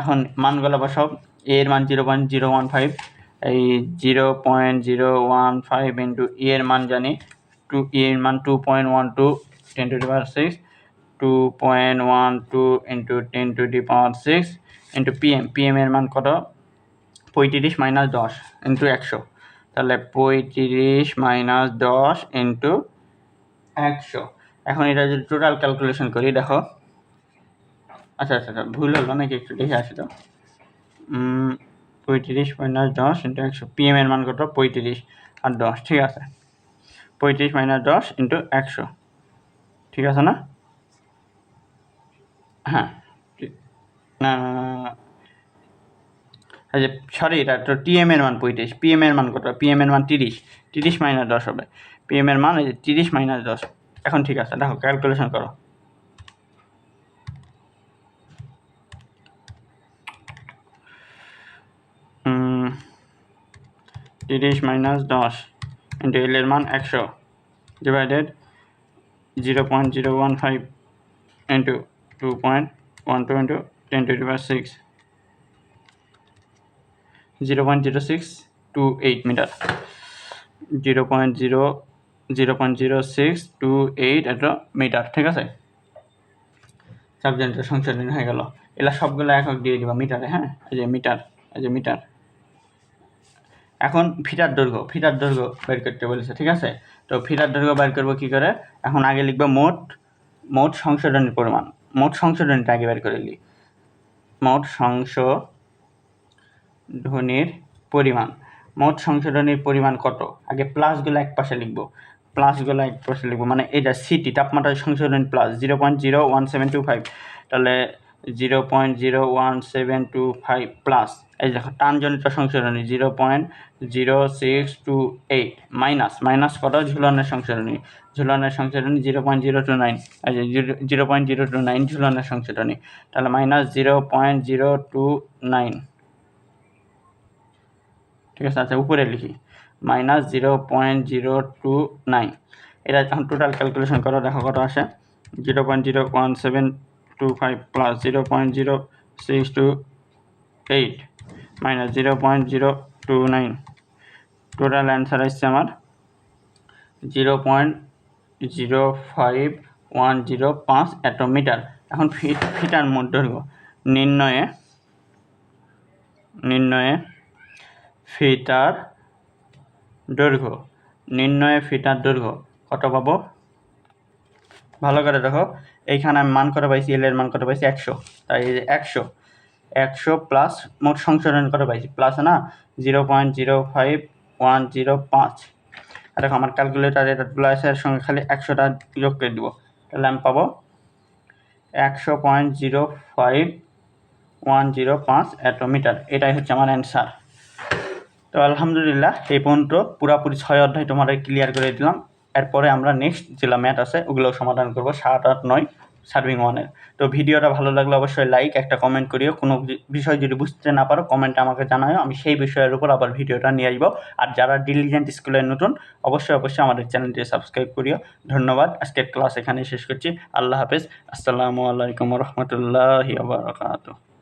এখন মানগুলো বসাও। এর মান 0.015, এই 0.015 ইন্টু ই এর মান জানি এর মান 2.12 10⁶, 2.12 ইন্টু 10⁶ ইন্টু পিএম এর মান কত? 35 মাইনাস 10 ইন্টু 100, তাহলে 35 মাইনাস 10 ইন্টু 100। এখন এটা যদি টোটাল ক্যালকুলেশন করি দেখো, আচ্ছা ভুল হলো নাকি, একটু দেখে আসি তো। 35 মাইনাস 10 ইন্টু 100, পিএম এর মান কত? 35 আর 10, ঠিক আছে। 35 মাইনাস 10 ইন্টু 100, ঠিক আছে না? হ্যাঁ, না আচ্ছা সরি, এটা তো টিএম এর মান 35, পিএম এর মান কত? পিএম এর মান 30, 30 মাইনাস 10 হবে। পিএম এর মান এই যে 30 মাইনাস 10। এখন ঠিক আছে, দেখো ক্যালকুলেশন করো। হুম, 30 মাইনাস 10 ইন্টু এল এর মান 100 ডিভাইডেড 0.015 ইন্টু 2.12 ইন্টু 10⁻6, 0.0628 মিটার, 0.0628 এটা মিটার, ঠিক আছে। সাবজেক্টের সংশোধন হয়ে গেল। এগুলা সবগুলো একক দিয়ে দিবা মিটারে, হ্যাঁ, এই যে মিটার, এই যে মিটার। এখন ফিটার দৈর্ঘ্য বের করতে বলেছে, ঠিক আছে। তো ফিটার দৈর্ঘ্য বের করবো কি করে? এখন আগে লিখবো মোট সংশোধনের পরিমাণ। মোট সংশোধনীটা আগে বের করে নিই। মোট সংশোধনীর পরিমাণ, মোট সংশোধনীর পরিমাণ কত? আগে প্লাসগুলো এক পাশে লিখবো, মানে এটা সিটি তাপমাত্রা সংশোধন প্লাস 0.01725, তাহলে 0.01725 প্লাস এই দেখো টানজনিত সংশোধনী 0.0628 মাইনাস কত? ঝুলনের সংশোধনী 0.029, এই যে 0.029 ঝুলনের সংশোধনী, তাহলে মাইনাস 0.029, ঠিক আছে। আচ্ছা উপরে লিখি মাইনাস 0.029। এটা যখন টোটাল ক্যালকুলেশন করো দেখো কত আসে, 0.01725 প্লাস 0.0628 মাইনাস 0.029, টোটাল অ্যান্সার আসছে আমার 0.05105 অ্যাটোমিটার। এখন ফিটার মোট দৈর্ঘ্য নির্ণয়ে ফিটার দৈর্ঘ্য কত পাবো? ভালো করে দেখো, এইখানে আমি মান কত পাইছি? এল এর মান কত পাইছি? 100। তাই 100 প্লাস মোট সংশোধন কত পাইছি? প্লাস না 0.05105। আর দেখো আমার ক্যালকুলেটার এটা প্লাসের সঙ্গে খালি 100টা যোগ করে দিব, তাহলে আমি পাবো 100.05105 অ্যাটোমিটার। এটাই হচ্ছে আমার অ্যান্সার। তো আলহামদুলিল্লাহ এই পর্যন্ত পুরাপুরি 6 অধ্যায় তোমাদের ক্লিয়ার করে দিলাম। এরপরে আমরা নেক্সট যেগুলো ম্যাথ আছে ওগুলো সমাধান করবো 7, 8, 9 সার্ভিং 1-এর। তো ভিডিওটা ভালো লাগলে অবশ্যই লাইক, একটা কমেন্ট করিও। কোনো বিষয় যদি বুঝতে না পারো কমেন্টে আমাকে জানাও, আমি সেই বিষয়ের উপর আবার ভিডিওটা নিয়ে আসবো। আর যারা ডিলিজেন্ট স্কুলের নতুন অবশ্যই আমাদের চ্যানেলটি সাবস্ক্রাইব করিও। ধন্যবাদ, আজকের ক্লাস এখানে শেষ করছি। আল্লাহ হাফেজ, আসসালামু আলাইকুম রহমতুল্লাহি ওয়া বারাকাতুহু।